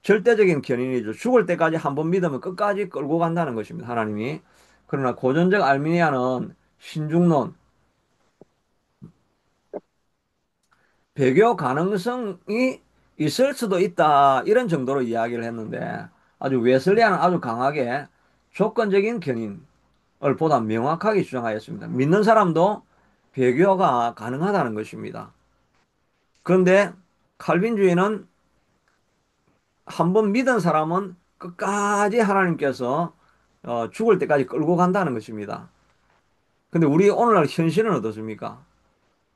절대적인 견인이죠. 죽을 때까지 한 번 믿으면 끝까지 끌고 간다는 것입니다. 하나님이. 그러나 고전적 알미니아는 신중론, 배교 가능성이 있을 수도 있다. 이런 정도로 이야기를 했는데 아주 웨슬리안은 아주 강하게 조건적인 견인을 보다 명확하게 주장하였습니다. 믿는 사람도 배교가 가능하다는 것입니다. 그런데 칼빈주의는 한 번 믿은 사람은 끝까지 하나님께서 죽을 때까지 끌고 간다는 것입니다. 근데 우리 오늘날 현실은 어떻습니까?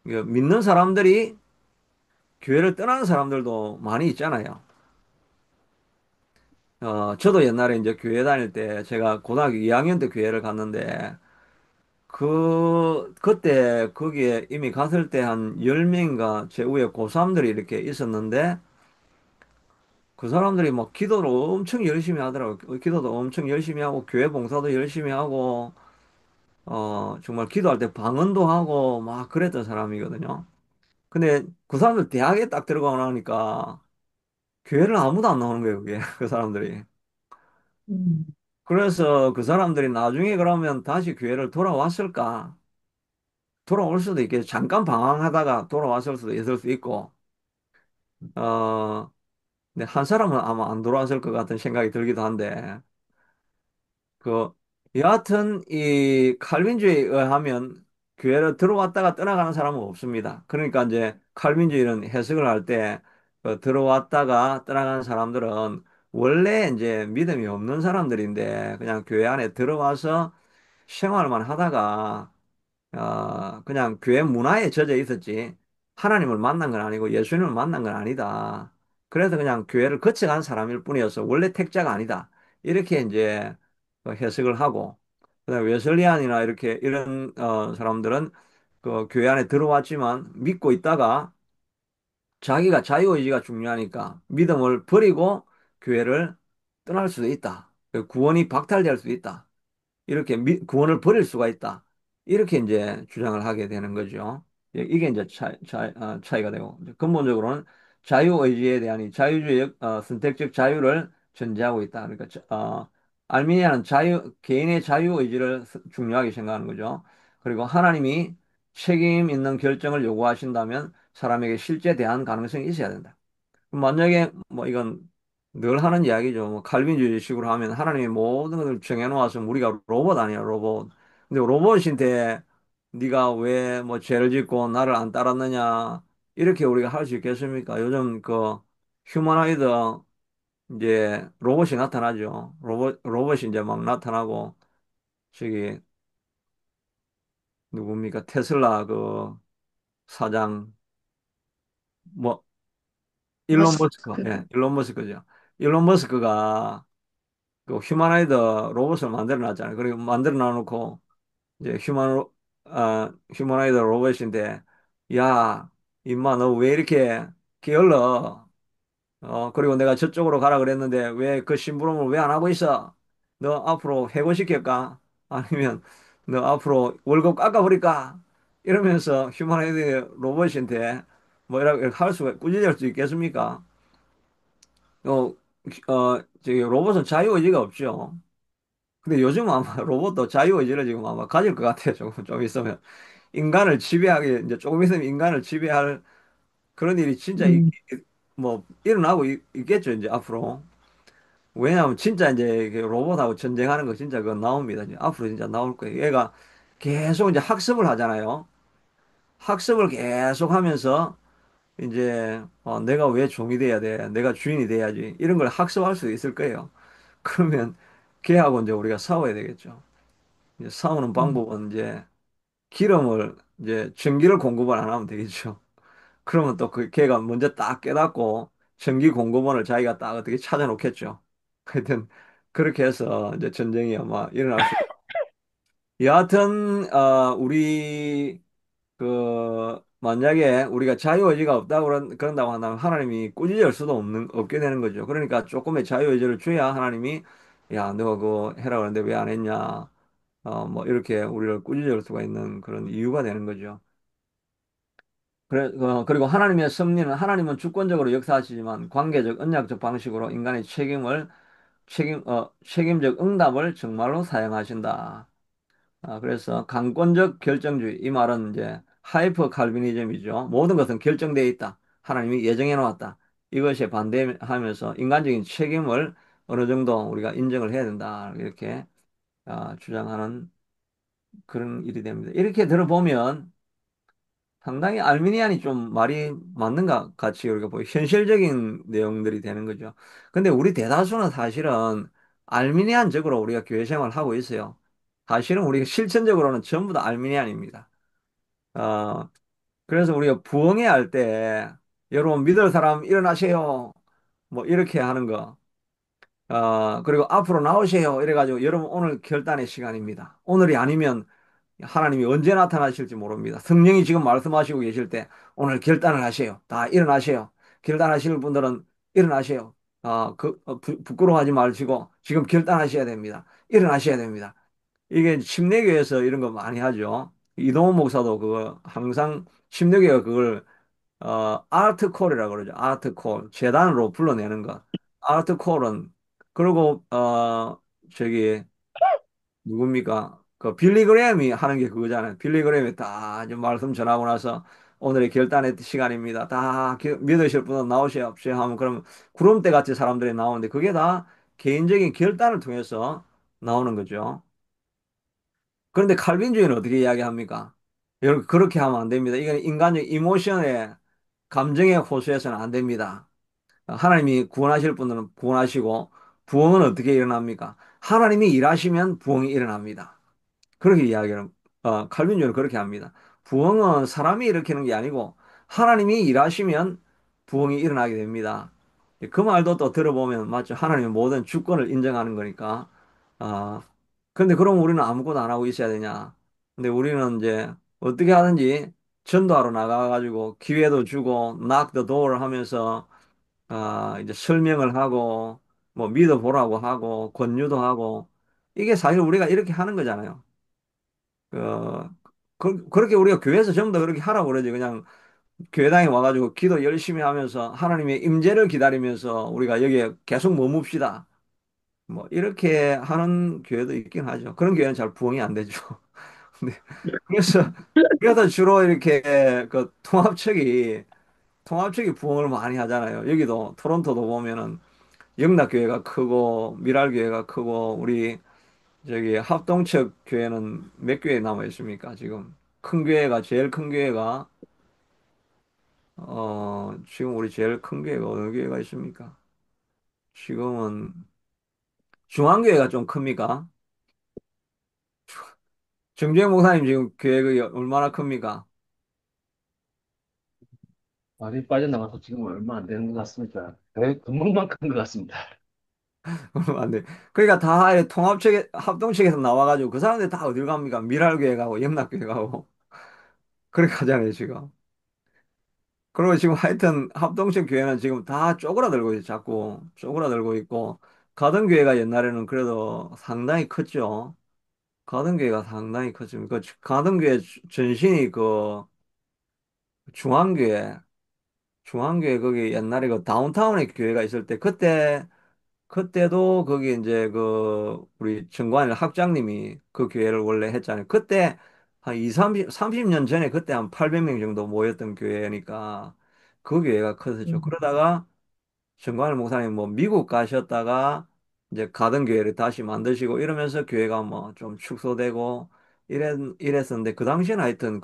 믿는 사람들이 교회를 떠나는 사람들도 많이 있잖아요. 저도 옛날에 이제 교회 다닐 때 제가 고등학교 2학년 때 교회를 갔는데 그때 거기에 이미 갔을 때 한 10명인가 제 위에 고3들이 이렇게 있었는데 그 사람들이 막 기도를 엄청 열심히 하더라고요. 기도도 엄청 열심히 하고 교회 봉사도 열심히 하고 정말 기도할 때 방언도 하고 막 그랬던 사람이거든요. 근데 그 사람들 대학에 딱 들어가고 나니까 교회를 아무도 안 나오는 거예요, 그게. 그 사람들이. 음. 그래서 그 사람들이 나중에 그러면 다시 교회를 돌아왔을까? 돌아올 수도 있겠죠. 잠깐 방황하다가 돌아왔을 수도 있을 수 있고, 어, 근데 한 사람은 아마 안 돌아왔을 것 같은 생각이 들기도 한데, 그 여하튼 이 칼빈주의에 의하면 교회를 들어왔다가 떠나가는 사람은 없습니다. 그러니까 이제 칼빈주의는 해석을 할 때 들어왔다가 떠나가는 사람들은 원래 이제 믿음이 없는 사람들인데 그냥 교회 안에 들어와서 생활만 하다가 그냥 교회 문화에 젖어 있었지 하나님을 만난 건 아니고 예수님을 만난 건 아니다. 그래서 그냥 교회를 거쳐간 사람일 뿐이어서 원래 택자가 아니다. 이렇게 이제 해석을 하고 그다음에 웨슬리안이나 이렇게 이런 사람들은 그 교회 안에 들어왔지만 믿고 있다가 자기가 자유의지가 중요하니까 믿음을 버리고 교회를 떠날 수도 있다. 구원이 박탈될 수도 있다. 이렇게 구원을 버릴 수가 있다. 이렇게 이제 주장을 하게 되는 거죠. 예, 이게 이제 차이가 되고 근본적으로는 자유의지에 대한 이 자유주의 선택적 자유를 전제하고 있다. 그러니까 알미니아는 개인의 자유의지를 중요하게 생각하는 거죠. 그리고 하나님이 책임 있는 결정을 요구하신다면 사람에게 실제 대한 가능성이 있어야 된다. 만약에 뭐 이건 늘 하는 이야기죠. 뭐 칼빈주의식으로 하면 하나님이 모든 것을 정해놓아서 우리가 로봇 아니야, 로봇. 근데 로봇인데 네가 왜 뭐 죄를 짓고 나를 안 따랐느냐 이렇게 우리가 할 수 있겠습니까? 요즘 그 휴머나이드 이제 로봇이 나타나죠. 로봇이 이제 막 나타나고 저기 누굽니까? 테슬라 그 사장 뭐 일론 머스크, 마스크. 예, 일론 머스크죠. 일론 머스크가 그 휴머나이드 로봇을 만들어 놨잖아요. 그리고 만들어 놔놓고 이제 휴머나이드 로봇인데 야, 임마 너 왜 이렇게 게을러? 그리고 내가 저쪽으로 가라 그랬는데 왜 그 심부름을 왜 안 하고 있어? 너 앞으로 해고시킬까? 아니면 너 앞으로 월급 깎아버릴까? 이러면서 휴머나이드 로봇인데 뭐 이렇게 할 수가 꾸짖을 수 있겠습니까? 어, 저기 로봇은 자유의지가 없죠. 근데 요즘 아마 로봇도 자유의지를 지금 아마 가질 것 같아요. 조금 좀 있으면 인간을 지배하게 이제 조금 있으면 인간을 지배할 그런 일이 진짜 음, 뭐 일어나고 있겠죠 이제 앞으로. 왜냐하면 진짜 이제 그 로봇하고 전쟁하는 거 진짜 그거 나옵니다. 이제 앞으로 진짜 나올 거예요. 얘가 계속 이제 학습을 하잖아요. 학습을 계속 하면서 이제 내가 왜 종이 돼야 돼? 내가 주인이 돼야지. 이런 걸 학습할 수 있을 거예요. 그러면 걔하고 이제 우리가 싸워야 되겠죠. 이제 싸우는 음, 방법은 이제 기름을 이제 전기를 공급을 안 하면 되겠죠. 그러면 또 그 걔가 먼저 딱 깨닫고 전기 공급원을 자기가 딱 어떻게 찾아놓겠죠. 하여튼 그렇게 해서 이제 전쟁이 아마 일어날 수. 여하튼 우리 그 만약에 우리가 자유의지가 없다고 그런다고 한다면 하나님이 꾸짖을 수도 없게 되는 거죠. 그러니까 조금의 자유의지를 줘야 하나님이 야, 너 그거 해라 그러는데 왜 안 했냐? 뭐 이렇게 우리를 꾸짖을 수가 있는 그런 이유가 되는 거죠. 그리고 하나님의 섭리는 하나님은 주권적으로 역사하시지만 관계적, 언약적 방식으로 인간의 책임적 응답을 정말로 사용하신다. 그래서 강권적 결정주의, 이 말은 이제 하이퍼 칼비니즘이죠. 모든 것은 결정되어 있다. 하나님이 예정해 놓았다. 이것에 반대하면서 인간적인 책임을 어느 정도 우리가 인정을 해야 된다. 이렇게 주장하는 그런 일이 됩니다. 이렇게 들어보면 상당히 알미니안이 좀 말이 맞는가 같이 우리가 현실적인 내용들이 되는 거죠. 근데 우리 대다수는 사실은 알미니안적으로 우리가 교회 생활을 하고 있어요. 사실은 우리가 실천적으로는 전부 다 알미니안입니다. 어, 그래서 우리가 부흥회 할 때 여러분 믿을 사람 일어나세요. 뭐 이렇게 하는 거. 그리고 앞으로 나오세요. 이래가지고 여러분 오늘 결단의 시간입니다. 오늘이 아니면 하나님이 언제 나타나실지 모릅니다. 성령이 지금 말씀하시고 계실 때 오늘 결단을 하세요. 다 일어나세요. 결단하시는 분들은 일어나세요. 부끄러워하지 마시고 지금 결단하셔야 됩니다. 일어나셔야 됩니다. 이게 침례교에서 이런 거 많이 하죠. 이동훈 목사도 그거 항상 침례교가 그걸 아트콜이라고 그러죠. 아트콜. 재단으로 불러내는 것. 아트콜은 그리고 저기 누굽니까? 그 빌리 그레임이 하는 게 그거잖아요. 빌리 그레임이 다 이제 말씀 전하고 나서 오늘의 결단의 시간입니다. 다 믿으실 분은 나오십시오 하면 그럼 구름대 같이 사람들이 나오는데 그게 다 개인적인 결단을 통해서 나오는 거죠. 그런데 칼빈주의는 어떻게 이야기합니까? 여러분 그렇게 하면 안 됩니다. 이건 인간적 이모션에 감정에 호소해서는 안 됩니다. 하나님이 구원하실 분들은 구원하시고 부흥은 어떻게 일어납니까? 하나님이 일하시면 부흥이 일어납니다. 그렇게 이야기를, 칼빈주는 그렇게 합니다. 부흥은 사람이 일으키는 게 아니고 하나님이 일하시면 부흥이 일어나게 됩니다. 그 말도 또 들어보면 맞죠? 하나님의 모든 주권을 인정하는 거니까. 아, 근데 그럼 우리는 아무것도 안 하고 있어야 되냐? 근데 우리는 이제 어떻게 하든지 전도하러 나가가지고 기회도 주고 knock the door 하면서 이제 설명을 하고 뭐 믿어보라고 하고 권유도 하고 이게 사실 우리가 이렇게 하는 거잖아요. 그, 그렇게 우리가 교회에서 전부 다 그렇게 하라고 그러지. 그냥 교회당에 와가지고 기도 열심히 하면서 하나님의 임재를 기다리면서 우리가 여기에 계속 머뭅시다. 뭐 이렇게 하는 교회도 있긴 하죠. 그런 교회는 잘 부흥이 안 되죠. 근데 그래서 주로 이렇게 그 통합책이 부흥을 많이 하잖아요. 여기도 토론토도 보면은 영락교회가 크고 미랄교회가 크고 우리 저기 합동측 교회는 몇 교회 남아 있습니까? 지금 큰 교회가 제일 큰 교회가 지금 우리 제일 큰 교회가 어느 교회가 있습니까? 지금은 중앙교회가 좀 큽니까? 정주행 목사님 지금 교회가 얼마나 큽니까? 많이 빠져나가서 지금 얼마 안 되는 것 같습니다. 네, 금방만큼 것 같습니다. 얼마 안 돼. 그러니까 다 통합측에 합동측에서 나와가지고 그 사람들 다 어딜 갑니까? 미랄교회 가고 영락교회 가고 그렇게 하잖아요 지금. 그리고 지금 하여튼 합동측 교회는 지금 다 쪼그라들고 있어요. 자꾸 쪼그라들고 있고 가던 교회가 옛날에는 그래도 상당히 컸죠. 가던 교회가 상당히 컸습니다. 그 가던 교회 전신이 그 중앙교회 중앙교회 거기 옛날에 그 다운타운에 교회가 있을 때 그때도 거기 이제 그 우리 정관일 학장님이 그 교회를 원래 했잖아요. 그때 한 2, 30년 전에 그때 한 800명 정도 모였던 교회니까 그 교회가 컸었죠. 음. 그러다가 정관일 목사님 뭐 미국 가셨다가 이제 가던 교회를 다시 만드시고 이러면서 교회가 뭐 좀 축소되고 이랬었는데 그 당시에는 하여튼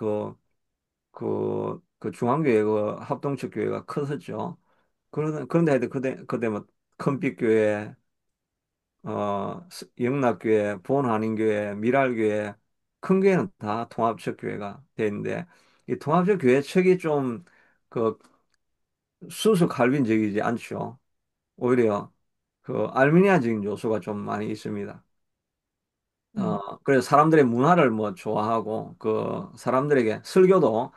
그 중앙교회 그 합동측 교회가 컸었죠. 그런데 하여튼 그때 뭐 큰빛교회 영락교회, 본한인교회, 미랄교회, 큰 교회는 다 통합적 교회가 돼 있는데, 이 통합적 교회 측이 좀, 그, 수수 칼빈적이지 않죠. 오히려, 그, 알미니아적인 요소가 좀 많이 있습니다. 음. 그래서 사람들의 문화를 뭐 좋아하고, 그, 사람들에게 설교도,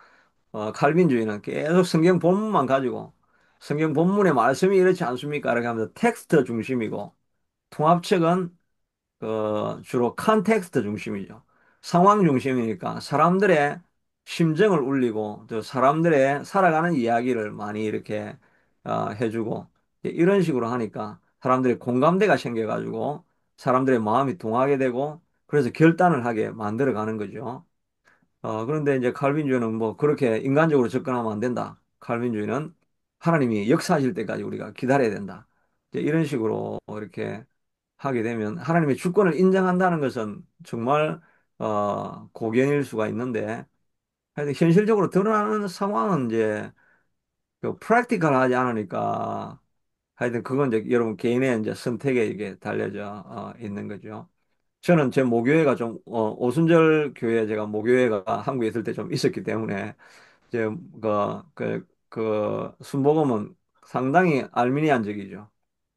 칼빈주의는 계속 성경 본문만 가지고, 성경 본문의 말씀이 이렇지 않습니까? 이렇게 하면서 텍스트 중심이고, 통합책은 주로 컨텍스트 중심이죠. 상황 중심이니까 사람들의 심정을 울리고 또 사람들의 살아가는 이야기를 많이 이렇게 해주고 이런 식으로 하니까 사람들의 공감대가 생겨가지고 사람들의 마음이 동하게 되고 그래서 결단을 하게 만들어가는 거죠. 그런데 이제 칼빈주의는 뭐 그렇게 인간적으로 접근하면 안 된다. 칼빈주의는 하나님이 역사하실 때까지 우리가 기다려야 된다. 이제 이런 식으로 이렇게 하게 되면 하나님의 주권을 인정한다는 것은 정말 고견일 수가 있는데 하여튼 현실적으로 드러나는 상황은 이제 그 프랙티컬하지 않으니까 하여튼 그건 이제 여러분 개인의 이제 선택에 이게 달려져 있는 거죠. 저는 제 모교회가 좀 오순절 교회 제가 모교회가 한국에 있을 때 좀 있었기 때문에 이제 그 순복음은 상당히 알미니안적이죠.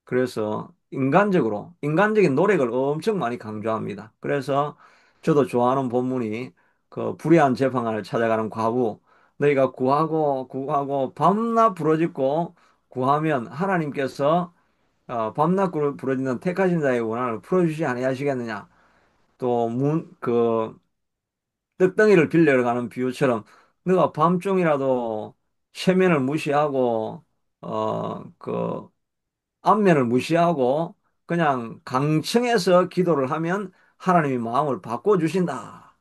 그래서 인간적인 노력을 엄청 많이 강조합니다. 그래서 저도 좋아하는 본문이 그 불의한 재판관을 찾아가는 과부 너희가 구하고 밤낮 부르짖고 구하면 하나님께서 밤낮 부르짖는 택하신 자의 원한을 풀어주시 아니하시겠느냐. 또 떡덩이를 빌려러 가는 비유처럼 너가 밤중이라도 세면을 무시하고 그 앞면을 무시하고 그냥 강청해서 기도를 하면 하나님이 마음을 바꿔주신다.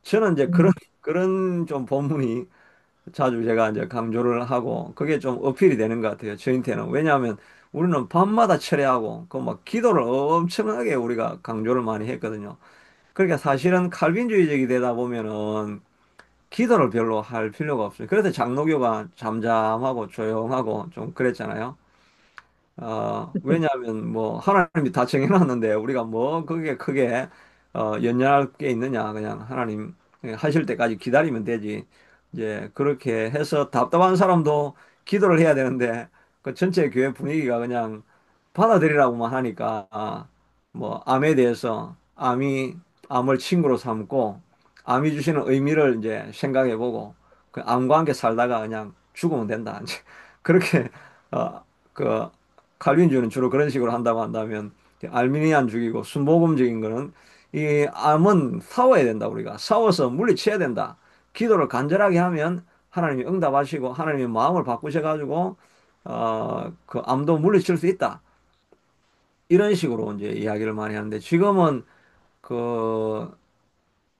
저는 이제 그런, 음. 그런 좀 본문이 자주 제가 이제 강조를 하고 그게 좀 어필이 되는 것 같아요. 저한테는. 왜냐하면 우리는 밤마다 철회하고 그 막 기도를 엄청나게 우리가 강조를 많이 했거든요. 그러니까 사실은 칼빈주의적이 되다 보면은 기도를 별로 할 필요가 없어요. 그래서 장로교가 잠잠하고 조용하고 좀 그랬잖아요. 왜냐하면 뭐 하나님이 다 정해놨는데 우리가 뭐 그게 크게 연연할 게 있느냐 그냥 하나님 하실 때까지 기다리면 되지 이제 그렇게 해서 답답한 사람도 기도를 해야 되는데 그 전체 교회 분위기가 그냥 받아들이라고만 하니까 뭐 암에 대해서 암을 친구로 삼고 암이 주시는 의미를 이제 생각해 보고 그 암과 함께 살다가 그냥 죽으면 된다. 이제 그렇게 어, 그 칼빈주의는 주로 그런 식으로 한다고 한다면 알미니안주의고 순복음적인 거는 이 암은 싸워야 된다. 우리가 싸워서 물리쳐야 된다. 기도를 간절하게 하면 하나님이 응답하시고 하나님이 마음을 바꾸셔가지고 그 암도 물리칠 수 있다. 이런 식으로 이제 이야기를 많이 하는데 지금은 그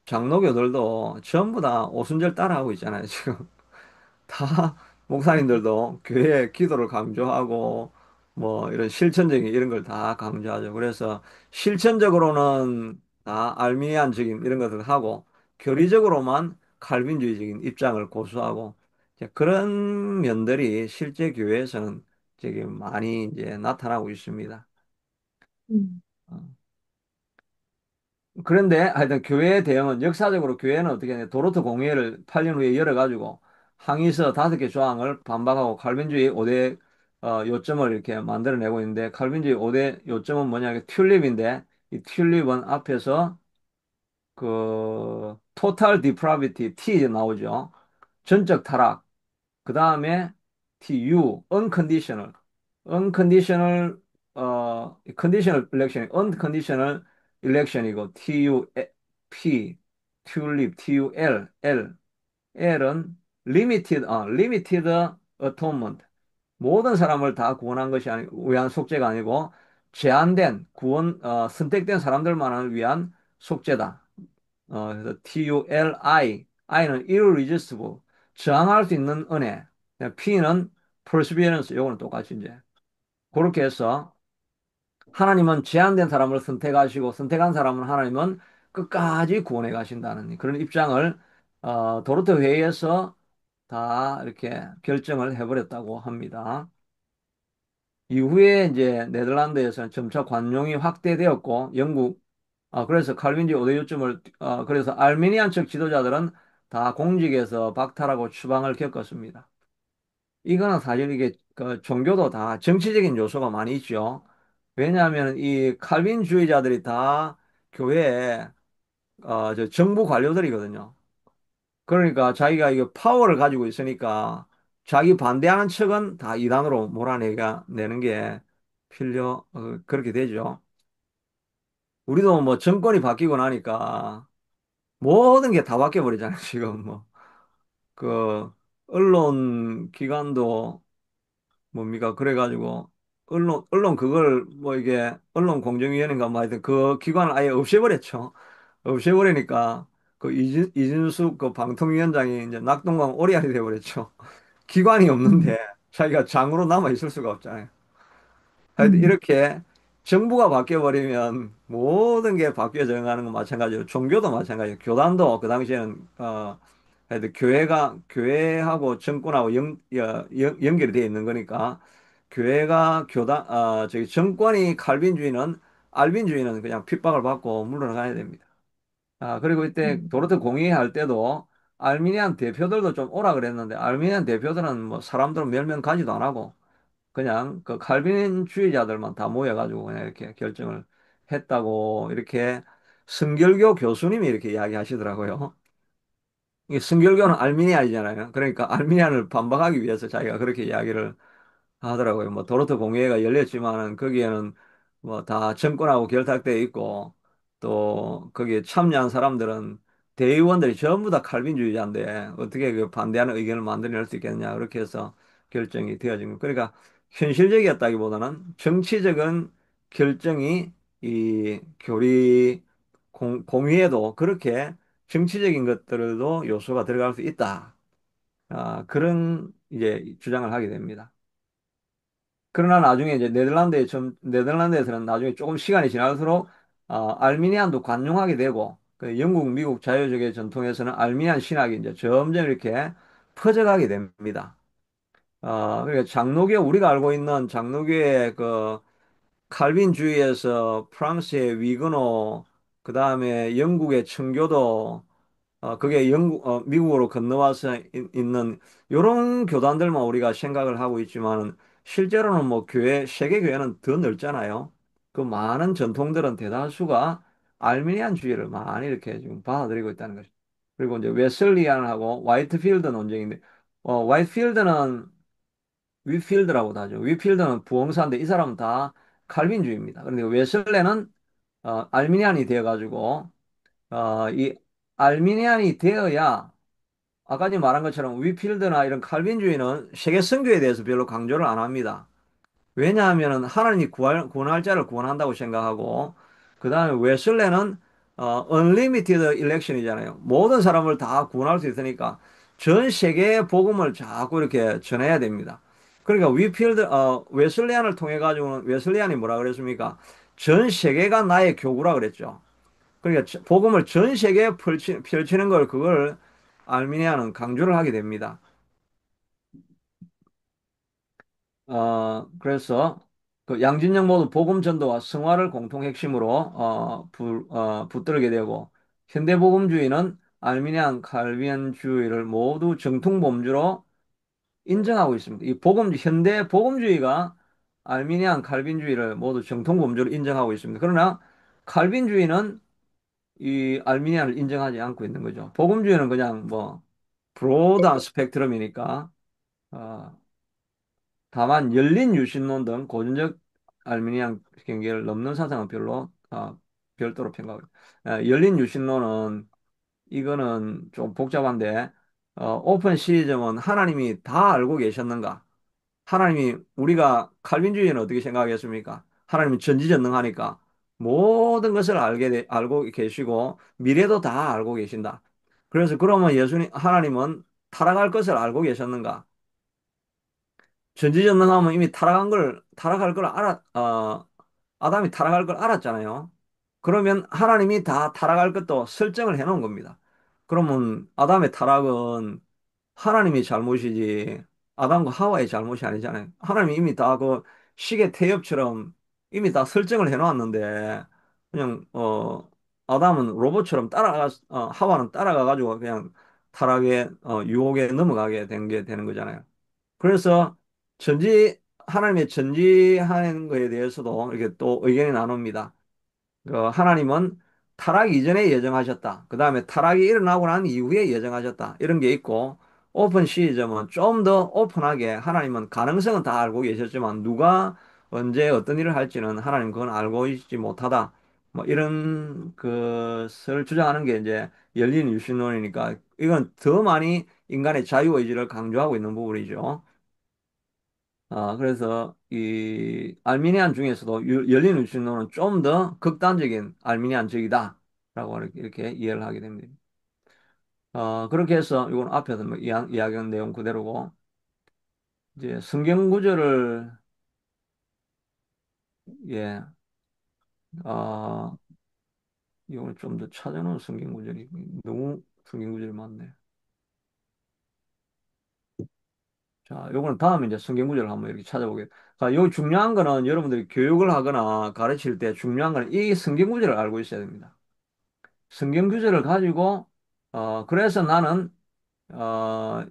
장로교들도 전부 다 오순절 따라하고 있잖아요. 지금 다 목사님들도 교회 기도를 강조하고 뭐 이런 실천적인 이런 걸 다 강조하죠. 그래서 실천적으로는 다 알미니안적인 이런 것을 하고 교리적으로만 칼빈주의적인 입장을 고수하고 이제 그런 면들이 실제 교회에서는 되게 많이 이제 나타나고 있습니다. 음. 어. 그런데 하여튼 교회의 대응은 역사적으로 교회는 어떻게 했냐. 도로트 공회를 8년 후에 열어가지고 항의서 5개 조항을 반박하고 칼빈주의 5대 요점을 이렇게 만들어내고 있는데 칼빈주의 5대 요점은 뭐냐. 튤립인데 이 튤립은 앞에서 그 total depravity T 나오죠. 전적 타락. 그 다음에 TU, unconditional. unconditional, conditional election, unconditional election이고, TUP, tulip, TUL, L은 limited atonement. 모든 사람을 다 구원한 것이 위한 속죄가 아니고, 제한된, 선택된 사람들만을 위한 속죄다. 그래서 I는 irresistible, 저항할 수 있는 은혜. P는 perseverance, 요거는 똑같이 이제 그렇게 해서 하나님은 제한된 사람을 선택하시고 선택한 사람은 하나님은 끝까지 구원해 가신다는 그런 입장을 도르트 회의에서 다 이렇게 결정을 해버렸다고 합니다. 이후에 이제 네덜란드에서는 점차 관용이 확대되었고 영국 그래서 칼빈주의 5대 요점을 그래서 알메니안 측 지도자들은 다 공직에서 박탈하고 추방을 겪었습니다. 이거는 사실 이게 그 종교도 다 정치적인 요소가 많이 있죠. 왜냐하면 이 칼빈주의자들이 다 교회에 저 정부 관료들이거든요. 그러니까 자기가 이거 파워를 가지고 있으니까 자기 반대하는 측은 다 이단으로 몰아내가 내는 게 그렇게 되죠. 우리도 뭐 정권이 바뀌고 나니까 모든 게 다 바뀌어 버리잖아요. 지금 뭐 그 언론 기관도 뭡니까? 그래가지고 언론 그걸 뭐 이게 언론 공정위원회인가 뭐 하여튼 그 기관을 아예 없애버렸죠. 없애버리니까 그 이진숙 그 방통위원장이 이제 낙동강 오리알이 돼버렸죠. 기관이 없는데 음. 자기가 장으로 남아 있을 수가 없잖아요. 하여튼 음. 이렇게 정부가 바뀌어버리면 모든 게 바뀌어져 가는 건 마찬가지로 종교도 마찬가지예요. 교단도 그 당시에는 하여튼 교회하고 정권하고 연결이 되어 있는 거니까 교회가 저기 정권이 칼빈주의는 알빈주의는 그냥 핍박을 받고 물러나가야 됩니다. 그리고 이때 음. 도르트 공의할 때도 알미니안 대표들도 좀 오라 그랬는데 알미니안 대표들은 뭐 사람들은 몇 명 가지도 안 하고 그냥 그 칼빈주의자들만 다 모여가지고 그냥 이렇게 결정을 했다고 이렇게 성결교 교수님이 이렇게 이야기하시더라고요. 이 성결교는 알미니안이잖아요. 그러니까 알미니안을 반박하기 위해서 자기가 그렇게 이야기를 하더라고요. 뭐 도로트 공회가 열렸지만은 거기에는 뭐 다 정권하고 결탁돼 있고 또 거기에 참여한 사람들은 대의원들이 전부 다 칼빈주의자인데 어떻게 그 반대하는 의견을 만들어낼 수 있겠느냐 그렇게 해서 결정이 되어진 거. 그러니까 현실적이었다기보다는 정치적인 결정이 이 교리 공의에도 그렇게 정치적인 것들도 요소가 들어갈 수 있다. 그런 이제 주장을 하게 됩니다. 그러나 나중에 이제 네덜란드에서는 나중에 조금 시간이 지날수록 알미니안도 관용하게 되고 그 영국, 미국 자유주의 전통에서는 알미니안 신학이 이제 점점 이렇게 퍼져가게 됩니다. 그러니까 장로교 우리가 알고 있는 장로교의 그 칼빈주의에서 프랑스의 위그노 그다음에 영국의 청교도 그게 미국으로 건너와서 있는 이런 교단들만 우리가 생각을 하고 있지만은 실제로는 뭐 세계 교회는 더 넓잖아요. 그 많은 전통들은 대다수가 알미니안주의를 많이 이렇게 지금 받아들이고 있다는 것이죠. 그리고 이제 웨슬리안하고 화이트필드 논쟁인데, 화이트필드는 위필드라고도 하죠. 위필드는 부흥사인데 이 사람은 다 칼빈주의입니다. 그런데 웨슬레는 알미니안이 되어가지고 이 알미니안이 되어야 아까 전 말한 것처럼 위필드나 이런 칼빈주의는 세계 선교에 대해서 별로 강조를 안 합니다. 왜냐하면 하나님이 구원할 자를 구원한다고 생각하고 그 다음에 웨슬레는 unlimited election이잖아요. 모든 사람을 다 구원할 수 있으니까 전 세계의 복음을 자꾸 이렇게 전해야 됩니다. 그러니까 웨슬레안을 통해 가지고는 웨슬레안이 뭐라 그랬습니까? 전 세계가 나의 교구라 그랬죠. 그러니까 복음을 전 세계에 펼치는 걸 그걸 알미니아는 강조를 하게 됩니다. 그래서 그 양진영 모두 복음 전도와 성화를 공통 핵심으로 붙들게 되고 현대복음주의는 알미니안 칼빈주의를 모두 정통범주로 인정하고 있습니다. 이 현대 복음주의가 알미니안 칼빈주의를 모두 정통범주로 인정하고 있습니다. 그러나 칼빈주의는 이 알미니안을 인정하지 않고 있는 거죠. 복음주의는 그냥 뭐 브로드한 스펙트럼이니까 어, 다만 열린 유신론 등 고전적 알미니안 경계를 넘는 사상은 별도로 평가하고 열린 유신론은 이거는 좀 복잡한데 오픈 시즘은 하나님이 다 알고 계셨는가? 하나님이 우리가 칼빈주의는 어떻게 생각하겠습니까? 하나님은 전지전능하니까 모든 것을 알고 계시고 미래도 다 알고 계신다. 그래서 그러면 하나님은 타락할 것을 알고 계셨는가? 전지전능하면 이미 타락할 걸 아담이 타락할 걸 알았잖아요. 그러면 하나님이 다 타락할 것도 설정을 해 놓은 겁니다. 그러면 아담의 타락은 하나님의 잘못이지 아담과 하와의 잘못이 아니잖아요. 하나님이 이미 다 그 시계 태엽처럼 이미 다 설정을 해 놓았는데 그냥 아담은 로봇처럼 하와는 따라가 가지고 그냥 유혹에 넘어가게 된 게 되는 거잖아요. 그래서 하나님의 전지하는 거에 대해서도 이렇게 또 의견이 나눕니다. 하나님은 타락 이전에 예정하셨다. 그 다음에 타락이 일어나고 난 이후에 예정하셨다. 이런 게 있고, 오픈 시점은 좀 더 오픈하게 하나님은 가능성은 다 알고 계셨지만 누가 언제 어떤 일을 할지는 하나님 그건 알고 있지 못하다. 뭐 이런 것을 주장하는 게 이제 열린 유신론이니까 이건 더 많이 인간의 자유의지를 강조하고 있는 부분이죠. 그래서 이 알미니안 중에서도 열린 우신론은 좀 더 극단적인 알미니안적이다라고 이렇게 이해를 하게 됩니다. 그렇게 해서 이건 앞에서 뭐 이야기한 내용 그대로고 이제 성경 구절을 예, 어, 이걸 좀 더 찾아놓은 성경 구절이 너무 성경 구절이 많네. 자, 요거는 다음에 이제 성경 구절을 한번 이렇게 찾아보게. 요 중요한 거는 여러분들이 교육을 하거나 가르칠 때 중요한 거는 이 성경 구절을 알고 있어야 됩니다. 성경 구절을 가지고 그래서 나는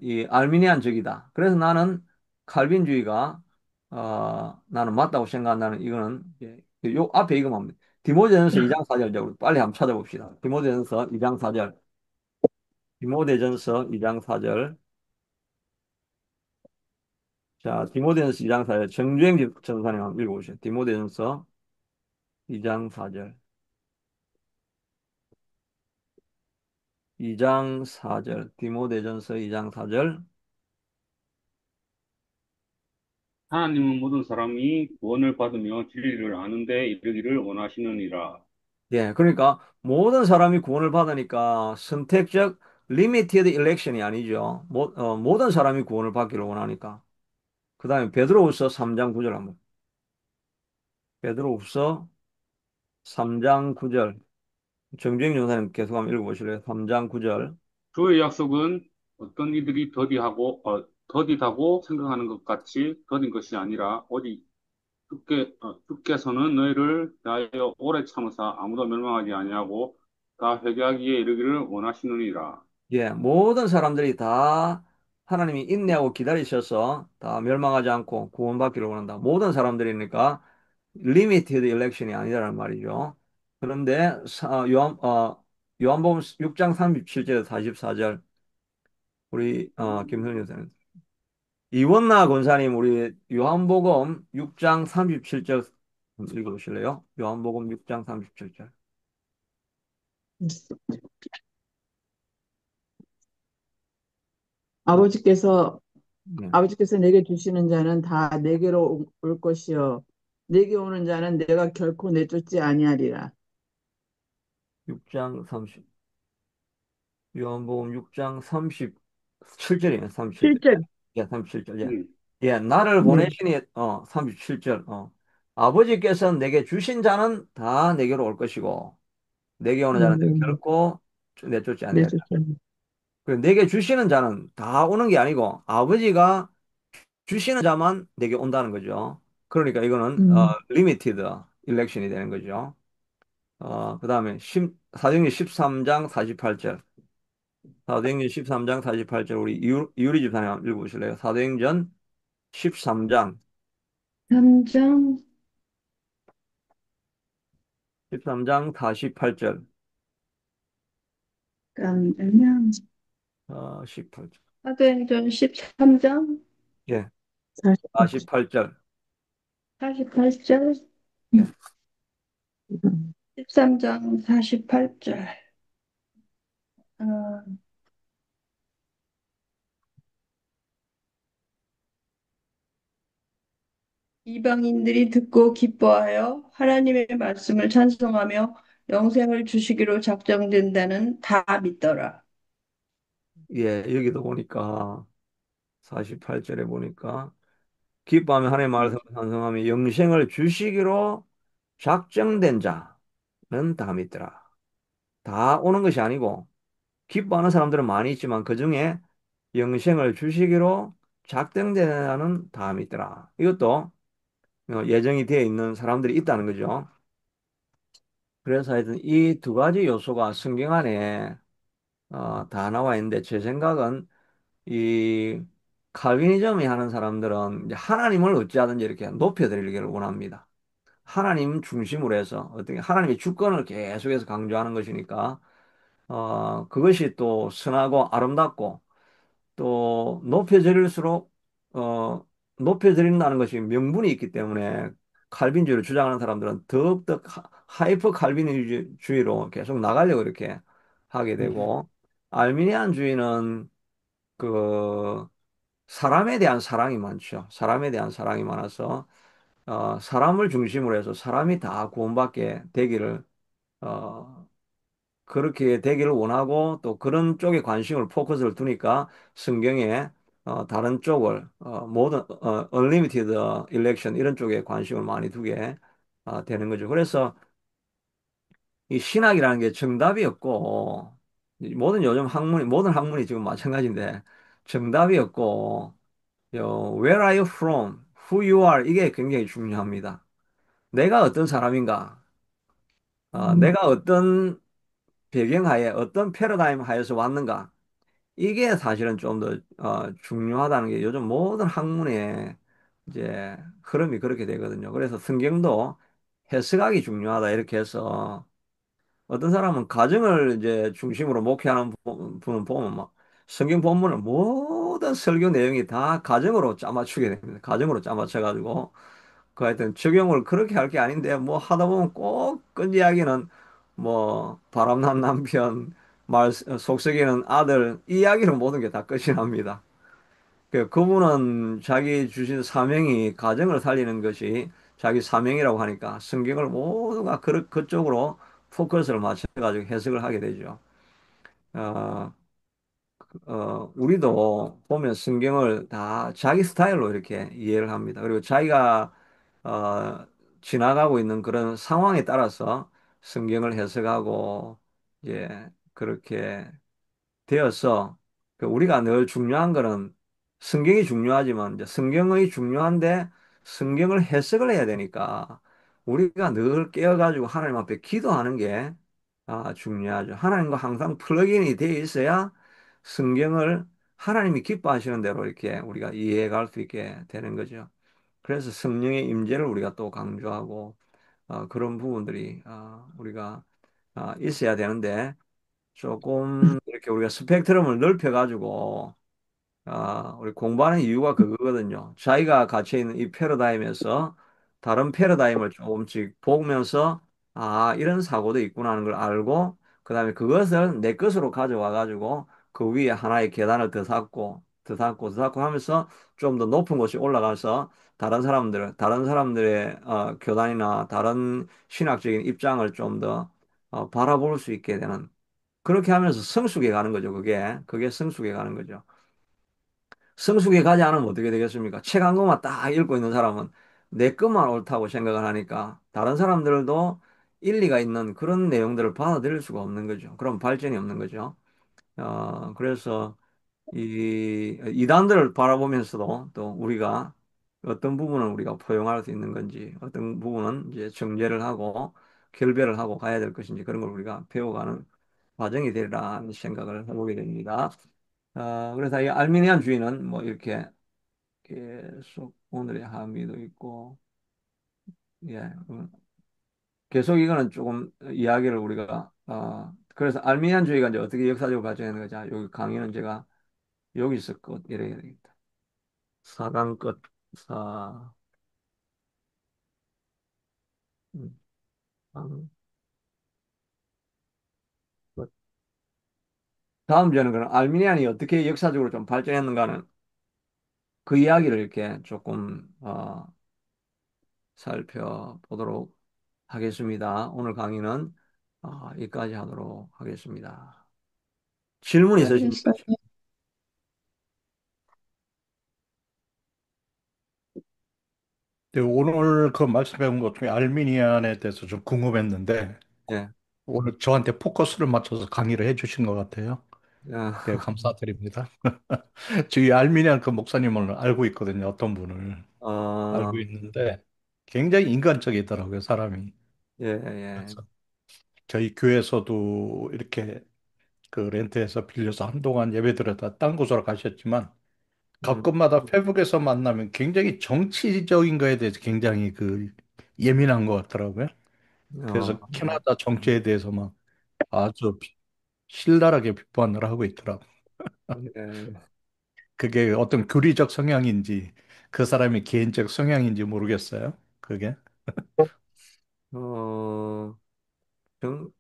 이 알미니안적이다. 그래서 나는 칼빈주의가 나는 맞다고 생각한다는 이거는 요 앞에 이거만 합니다. 디모데전서 2장 4절 빨리 한번 찾아봅시다. 디모데전서 2장 4절. 디모데전서 2장 4절. 자, 디모데전서 2장 4절. 정주행 전사님 한번 읽어보시죠. 디모데전서 2장 4절. 2장 4절. 디모데전서 2장 4절. 하나님은 모든 사람이 구원을 받으며 진리를 아는 데 이르기를 원하시느니라. 예, 그러니까 모든 사람이 구원을 받으니까 선택적 limited election이 아니죠. 모든 사람이 구원을 받기를 원하니까. 그 다음에 베드로후서 3장 9절 한번. 베드로후서 3장 9절. 정주행 전사님 계속 한번 읽어보실래요? 3장 9절. 주의 약속은 어떤 이들이 더디다고 생각하는 것 같이 더딘 것이 아니라 오직 주께서는 너희를 대하여 오래 참으사 아무도 멸망하지 아니하고 다 회개하기에 이르기를 원하시느니라. 예, 모든 사람들이 다 하나님이 인내하고 기다리셔서 다 멸망하지 않고 구원받기를 원한다. 모든 사람들이니까 limited election이 아니라는 말이죠. 그런데 요한복음 6장 37절에서 44절 우리 김선희 여사님. 이원나 권사님 우리 요한복음 6장 37절 읽어보실래요? 요한복음 6장 37절. 아버지께서 네. 아버지께서 내게 주시는 자는 다 내게로 올 것이요 내게 오는 자는 내가 결코 내쫓지 아니하리라. 6장 30 요한복음 6장 37절이네. 37절. 7절. 예, 37절. 예. 음, 예, 나를 네. 보내시니 37절. 아버지께서 내게 주신 자는 다 내게로 올 것이고 내게 오는 자는 내가 네. 결코 내쫓지 아니하리라. 내쫓지 그 내게 주시는 자는 다 오는 게 아니고 아버지가 주시는 자만 내게 온다는 거죠. 그러니까 이거는 음. 리미티드 일렉션이 되는 거죠. 그다음에 사도행전 13장 48절. 사도행전 13장 48절 우리 이유리 집사님 한번 읽어보실래요? 사도행전 13장 3장 13장 48절. 잠깐만요. 18절. 사도행전 13장 예. 48절. 48절. 48절, 예. 13장 48절. 이방인들이 듣고 기뻐하여 하나님의 말씀을 찬송하며 영생을 주시기로 작정된다는 다 믿더라. 예, 여기도 보니까 48절에 보니까 기뻐하며 하나님의 말씀을 찬송하며 영생을 주시기로 작정된 자는 다 믿더라. 다 오는 것이 아니고 기뻐하는 사람들은 많이 있지만 그중에 영생을 주시기로 작정된 자는 다 믿더라. 이것도 예정이 되어 있는 사람들이 있다는 거죠. 그래서 하여튼 이 두 가지 요소가 성경 안에 다 나와 있는데 제 생각은 이 칼비니즘이 하는 사람들은 이제 하나님을 어찌하든지 이렇게 높여드리기를 원합니다. 하나님 중심으로 해서 어떻게 하나님의 주권을 계속해서 강조하는 것이니까 그것이 또 선하고 아름답고 또 높여드릴수록 높여드린다는 것이 명분이 있기 때문에 칼빈주의를 주장하는 사람들은 더욱더 하이퍼 칼빈주의로 계속 나가려고 이렇게 하게 되고 알미니안주의는 그 사람에 대한 사랑이 많죠. 사람에 대한 사랑이 많아서 사람을 중심으로 해서 사람이 다 구원받게 되기를 어, 그렇게 되기를 원하고 또 그런 쪽에 관심을 포커스를 두니까 성경에 다른 쪽을 모든 unlimited election 이런 쪽에 관심을 많이 두게 되는 거죠. 그래서 이 신학이라는 게 정답이 없고 이 모든 학문이 지금 마찬가지인데 정답이 없고 where are you from, who you are 이게 굉장히 중요합니다. 내가 어떤 사람인가, 내가 어떤 배경하에 어떤 패러다임 하에서 왔는가 이게 사실은 좀 더 중요하다는 게 요즘 모든 학문의 이제 흐름이 그렇게 되거든요. 그래서 성경도 해석하기 중요하다 이렇게 해서 어떤 사람은 가정을 이제 중심으로 목회하는 분은 보면 막 성경 본문을 모든 설교 내용이 다 가정으로 짜맞추게 됩니다. 가정으로 짜맞춰가지고 그 하여튼 적용을 그렇게 할 게 아닌데 뭐 하다 보면 꼭 그 이야기는 뭐 바람난 남편 말 속썩이는 아들 이 이야기로 모든 게 다 끝이 납니다. 그분은 자기 주신 사명이 가정을 살리는 것이 자기 사명이라고 하니까 성경을 모두가 그쪽으로 포커스를 맞춰가지고 해석을 하게 되죠. 어, 우리도 보면 성경을 다 자기 스타일로 이렇게 이해를 합니다. 그리고 자기가 어, 지나가고 있는 그런 상황에 따라서 성경을 해석하고 예, 그렇게 되어서 우리가 늘 중요한 거는 성경이 중요하지만 이제 성경의 중요한데 성경을 해석을 해야 되니까 우리가 늘 깨어가지고 하나님 앞에 기도하는 게 중요하죠. 하나님과 항상 플러그인이 되어 있어야 성경을 하나님이 기뻐하시는 대로 이렇게 우리가 이해해 갈 수 있게 되는 거죠. 그래서 성령의 임재를 우리가 또 강조하고 그런 부분들이 우리가 있어야 되는데 조금 이렇게 우리가 스펙트럼을 넓혀가지고 우리 공부하는 이유가 그거거든요. 자기가 갇혀 있는 이 패러다임에서 다른 패러다임을 조금씩 보면서 이런 사고도 있구나 하는 걸 알고 그다음에 그것을 내 것으로 가져와 가지고 그 위에 하나의 계단을 더 쌓고 더 쌓고 더 쌓고 하면서 좀 더 높은 곳이 올라가서 다른 사람들의 교단이나 다른 신학적인 입장을 좀 더 바라볼 수 있게 되는 그렇게 하면서 성숙해 가는 거죠. 그게 성숙해 가는 거죠. 성숙에 가지 않으면 어떻게 되겠습니까? 책 한 권만 딱 읽고 있는 사람은 내 것만 옳다고 생각을 하니까 다른 사람들도 일리가 있는 그런 내용들을 받아들일 수가 없는 거죠. 그럼 발전이 없는 거죠. 그래서 이 이단들을 바라보면서도 또 우리가 어떤 부분은 우리가 포용할 수 있는 건지 어떤 부분은 이제 정제를 하고 결별을 하고 가야 될 것인지 그런 걸 우리가 배워가는 과정이 되리라는 생각을 해보게 됩니다. 그래서 이 알미니안주의는 뭐 이렇게 계속 오늘의 함의도 있고, 예, 계속 이거는 조금 이야기를 우리가, 그래서 알미니안주의가 이제 어떻게 역사적으로 발전했는 거죠? 여기 강의는 제가 여기서 끝, 이래야 되겠다. 사강 끝, 사, 음, 강 끝. 다음 주에는 그럼 알미니안이 어떻게 역사적으로 좀 발전했는가는 그 이야기를 이렇게 조금, 살펴보도록 하겠습니다. 오늘 강의는 여기까지 하도록 하겠습니다. 질문 있으십니까? 알겠어요. 네, 오늘 그 말씀해 것 중에 알미니안에 대해서 좀 궁금했는데 예. 오늘 저한테 포커스를 맞춰서 강의를 해주신 것 같아요. 네, 야, 감사드립니다. 저희 알미니안 그 목사님을 알고 있거든요. 어떤 분을 어, 알고 있는데 굉장히 인간적이더라고요, 사람이. 예, 예. 그래서 저희 교회에서도 이렇게 그 렌트해서 빌려서 한동안 예배드렸다 딴 곳으로 가셨지만 음, 가끔마다 페북에서 만나면 굉장히 정치적인 거에 대해서 굉장히 그 예민한 것 같더라고요. 어, 그래서 캐나다 정치에 대해서 막 아주 신랄하게 비판을 하고 있더라고. 예. 그게 어떤 교리적 성향인지 그 사람의 개인적 성향인지 모르겠어요. 그게. 어,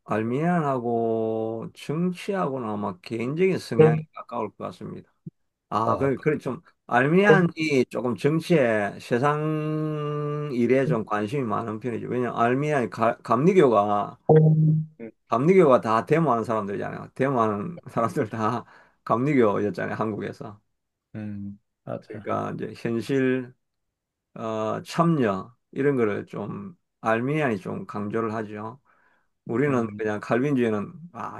알미니안하고 정치하고는 아마 개인적인 성향이 가까울 것 같습니다. 아, 그래, 좀, 알미니안이 조금 정치에 세상 일에 좀 관심이 많은 편이죠. 왜냐면 알미니안이 감리교가 다 데모하는 사람들이잖아요. 데모하는 사람들 다 감리교였잖아요, 한국에서. 맞아. 그러니까 이제 현실, 참여, 이런 거를 좀, 알미니안이 좀 강조를 하죠. 우리는 음, 그냥 칼빈주의는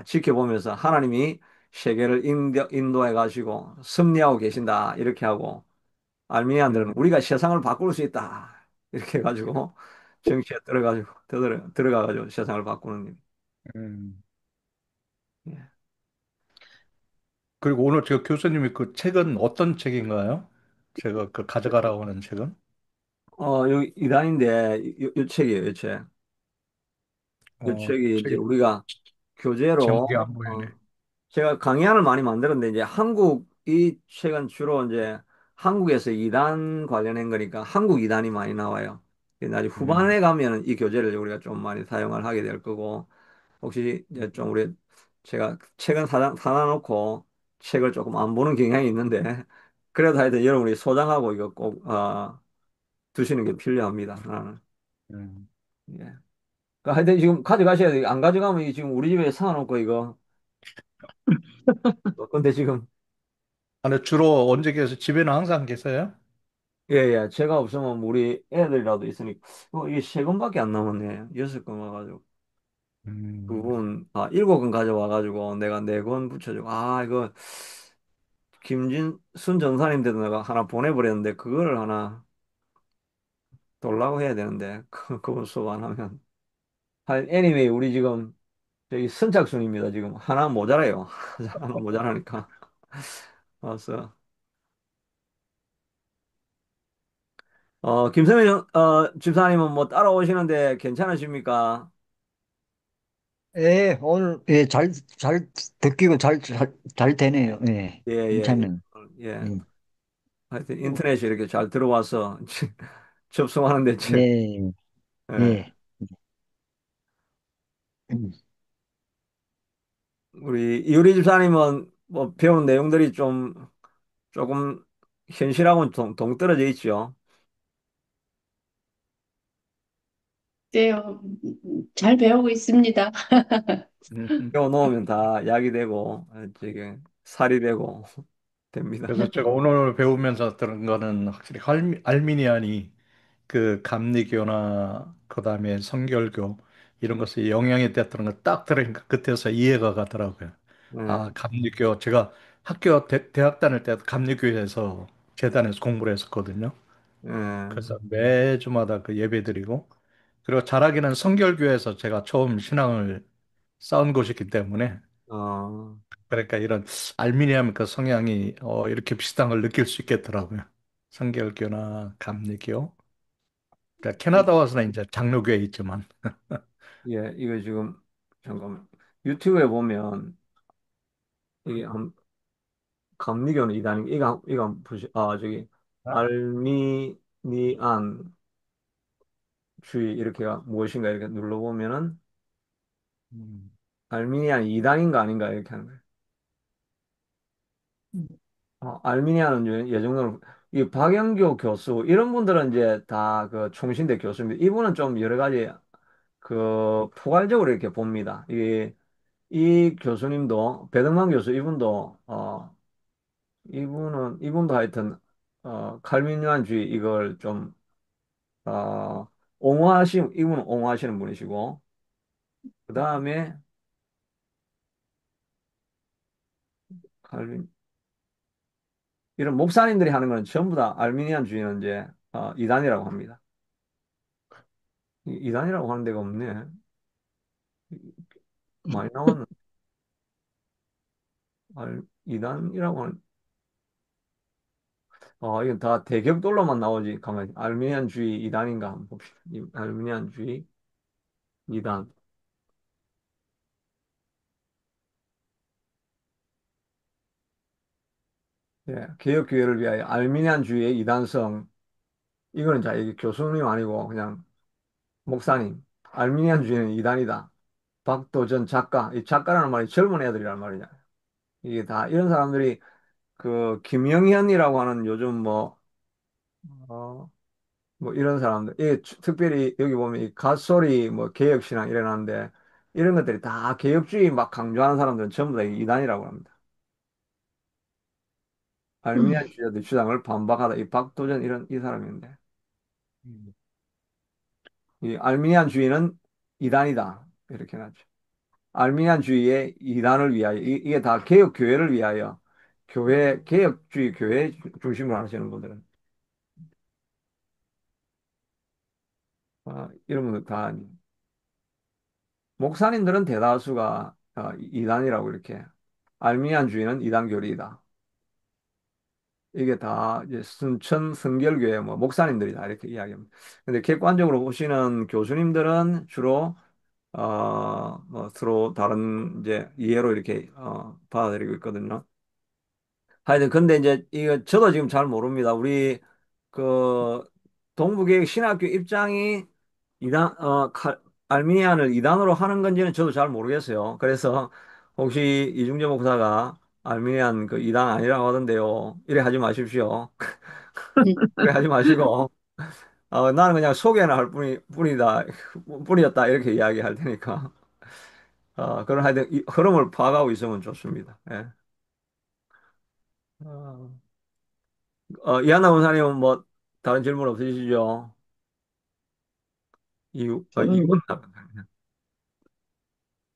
지켜보면서 하나님이 세계를 인도해 가시고 섭리하고 계신다 이렇게 하고 음, 알미니안들은 우리가 세상을 바꿀 수 있다 이렇게 해가지고 정치에 들어가가지고 세상을 바꾸는 일. 음. 예. 그리고 오늘 저 교수님이 그 책은 어떤 책인가요? 제가 그 가져가라고 하는 책은? 여기 이단인데 이 책이에요, 이 책. 이 책이 이제 책이 우리가 교재로 제목이 안 보이네. 제가 강의안을 많이 만들었는데 이제 한국 이 책은 주로 이제 한국에서 이단 관련한 거니까 한국 이단이 많이 나와요. 근데 나중에 음, 후반에 가면은 이 교재를 우리가 좀 많이 사용을 하게 될 거고 혹시 이제 좀 우리 제가 책은 사다 놓고 책을 조금 안 보는 경향이 있는데 그래도 하여튼 여러분이 소장하고 이거 꼭 두시는 게 필요합니다. 나는. 음. 예. 하여튼 지금 가져가셔야 돼요. 안 가져가면 이 지금 우리 집에 사놓고 이거 근데 지금 근데 주로 언제 계세요? 집에는 항상 계세요? 예, 예. 제가 없으면 우리 애들이라도 있으니까. 이게 세 권밖에 안 남았네. 여섯 권 와가지고. 두 음, 권, 일곱 권 가져와가지고 내가 네 권 붙여주고. 이거 김진순 전사님 데도 내가 하나 보내버렸는데 그거를 하나 돌라고 해야 되는데 그건 수업 안 하면. anyway, 우리 지금 저기 선착순입니다. 지금 하나 모자라요. 하나 모자라니까. 와서. 김선민 집사님은 뭐 따라오시는데 괜찮으십니까? 예, 오늘, 예, 잘 듣기고 잘 되네요. 예, 예, 예, 예. 괜찮네요. 예. 예, 하여튼 인터넷이 이렇게 잘 들어와서 접속하는데 참, 예, 예. 예. 음. 우리 이효리 집사님은 뭐 배운 내용들이 좀 조금 현실하고는 동떨어져 있죠. 네, 잘 배우고 있습니다. 배워놓으면 다 약이 되고, 저게 살이 되고 됩니다. 그래서 제가 오늘 배우면서 들은 거는 확실히 알미니안이 그 감리교나 그다음에 성결교 이런 것에 영향이 됐다는 걸 딱 들으니까 그때서 이해가 가더라고요. 네, 아, 감리교 제가 학교 대학 다닐 때 감리교에서 재단에서 공부를 했었거든요. 네. 그래서 매주마다 그 예배 드리고 그리고 잘하기는 성결교에서 제가 처음 신앙을 쌓은 곳이기 때문에 어, 그러니까 이런 알미니안 그 성향이 이렇게 비슷한 걸 느낄 수 있겠더라고요. 성결교나 감리교. 그러니까 캐나다 와서는 이제 장로교에 있지만. 예, 이거 지금 잠깐 유튜브에 보면 이게 감리교는 이단인 이거 보시 저기 알미니안 주의 이렇게가 무엇인가 이렇게 눌러보면은 음, 알미니안 이단인가 아닌가 이렇게 하는 거예요. 알미니안은 예정으로 이 박영교 교수 이런 분들은 이제 다 그 총신대 교수인데 이분은 좀 여러 가지 그 포괄적으로 이렇게 봅니다. 이 교수님도 배덕만 교수 이분도 이분도 하여튼 칼빈주의 이걸 좀 이분은 옹호하시는 분이시고 그 다음에 칼빈 이런 목사님들이 하는 건 전부 다 알미니안주의는 이제 이단이라고 합니다. 이단이라고 하는 데가 없네. 많이 나왔는 이단이라고 하는 이건 다 대격돌로만 나오지. 가만히 알미니안주의 이단인가 한번 봅시다. 알미니안주의 이단. 예, 개혁교회를 위하여 알미니안주의의 이단성. 이거는 자, 이게 교수님 아니고 그냥 목사님. 알미니안주의는 이단이다. 박도전 작가. 이 작가라는 말이 젊은 애들이란 말이잖아요. 이게 다 이런 사람들이 그 김영현이라고 하는 요즘 어, 뭐 이런 사람들. 이게 특별히 여기 보면 이 갓소리 뭐 개혁신앙 이래놨는데 이런 것들이 다 개혁주의 막 강조하는 사람들은 전부 다 이단이라고 합니다. 알미니안주의자들 주장을 반박하다. 이 박도전 이 사람인데. 음. 이 알미니안주의는 이단이다. 이렇게 나죠. 알미니안주의의 이단을 위하여 이게 다 개혁 교회를 위하여 개혁주의 교회 중심으로 하시는 분들은 이런 분들 다 목사님들은 대다수가 이단이라고 이렇게 알미니안주의는 이단 교리이다. 이게 다 이제 순천 성결교회 뭐 목사님들이 다 이렇게 이야기합니다. 근데 객관적으로 보시는 교수님들은 주로 뭐 서로 다른 이제 이해로 이렇게 받아들이고 있거든요. 하여튼 근데 이제 이거 저도 지금 잘 모릅니다. 우리 그 동부계획 신학교 입장이 알미니안을 이단으로 하는 건지는 저도 잘 모르겠어요. 그래서 혹시 이중재 목사가 알미니안 그 이단 아니라고 하던데요. 이래 하지 마십시오. 그래 하지 마시고 나는 그냥 소개는 할 뿐이었다 이렇게 이야기할 테니까 그런 하여튼 이 흐름을 파악하고 있으면 좋습니다. 예. 어, 이한나 원사님은 뭐 다른 질문 없으시죠? 저는 뭐 이유가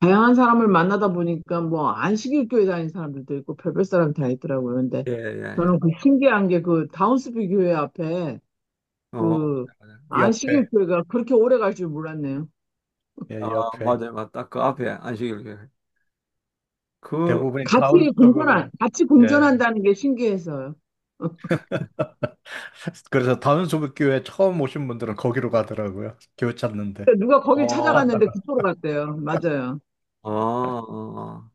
다양한 사람을 만나다 보니까 뭐 안식일 교회 다니는 사람들도 있고 별별 사람 다 있더라고요. 근데 예, 예, 예. 저는 그 신기한 게 그 다운스비 교회 앞에 어, 그 옆에, 안식일 교회가 그렇게 오래 갈 줄 몰랐네요. 예, 옆에. 맞아요. 맞다. 그 앞에 안식일 교회. 그, 대부분이 다운 쪽으로, 같이 예. 공존한다는 게 신기해서요. 그래서 다운소부 교회 처음 오신 분들은 거기로 가더라고요. 교회 찾는데. 누가 거길 어, 찾아갔는데 그쪽으로 갔대요. 맞아요. 아, 아,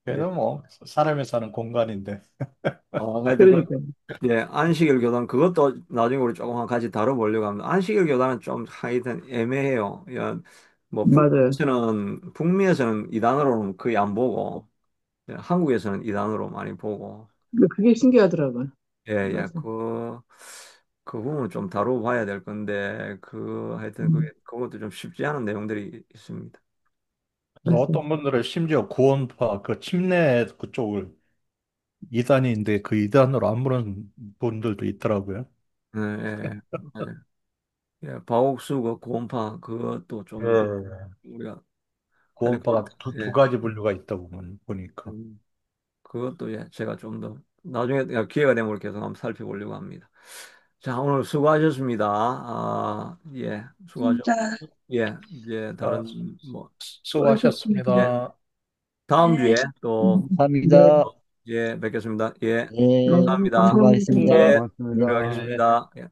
예. 그래도 뭐 사람이 사는 공간인데. 하여튼 그, 그러니까 예, 안식일 교단 그것도 나중에 우리 조금 같이 다뤄보려고 합니다. 안식일 교단은 좀 하여튼 애매해요. 야, 뭐 맞아요. 북미에서는 이단으로는 거의 안 보고 예, 한국에서는 이단으로 많이 보고 그게 신기하더라고요. 예, 예, 맞아. 그 부분을 좀 다뤄봐야 될 건데 하여튼 음, 그것도 좀 쉽지 않은 내용들이 있습니다. 맞아요. 어떤 분들은 심지어 구원파 그 침례 그쪽을 이단인데 그 이단으로 안 보는 분들도 있더라고요. 예, 예, 예. 예, 바옥수 그 고음파 그것도 좀 예. 우리가 하여튼 구원파가 두 예. 가지 분류가 있다고 보니까. 음. 그것도 예, 제가 좀 더 나중에 기회가 되면 계속 한번 살펴보려고 합니다. 자, 오늘 수고하셨습니다. 예, 수고하셨고, 진짜. 예, 이제 자, 다른 뭐, 수고하셨습니다. 예, 수고하셨습니다. 다음 네. 주에 또, 네, 감사합니다. 예, 뵙겠습니다. 예, 예, 네, 감사합니다. 감사합니다. 예, 수고하셨습니다. 네. 들어가겠습니다. 예.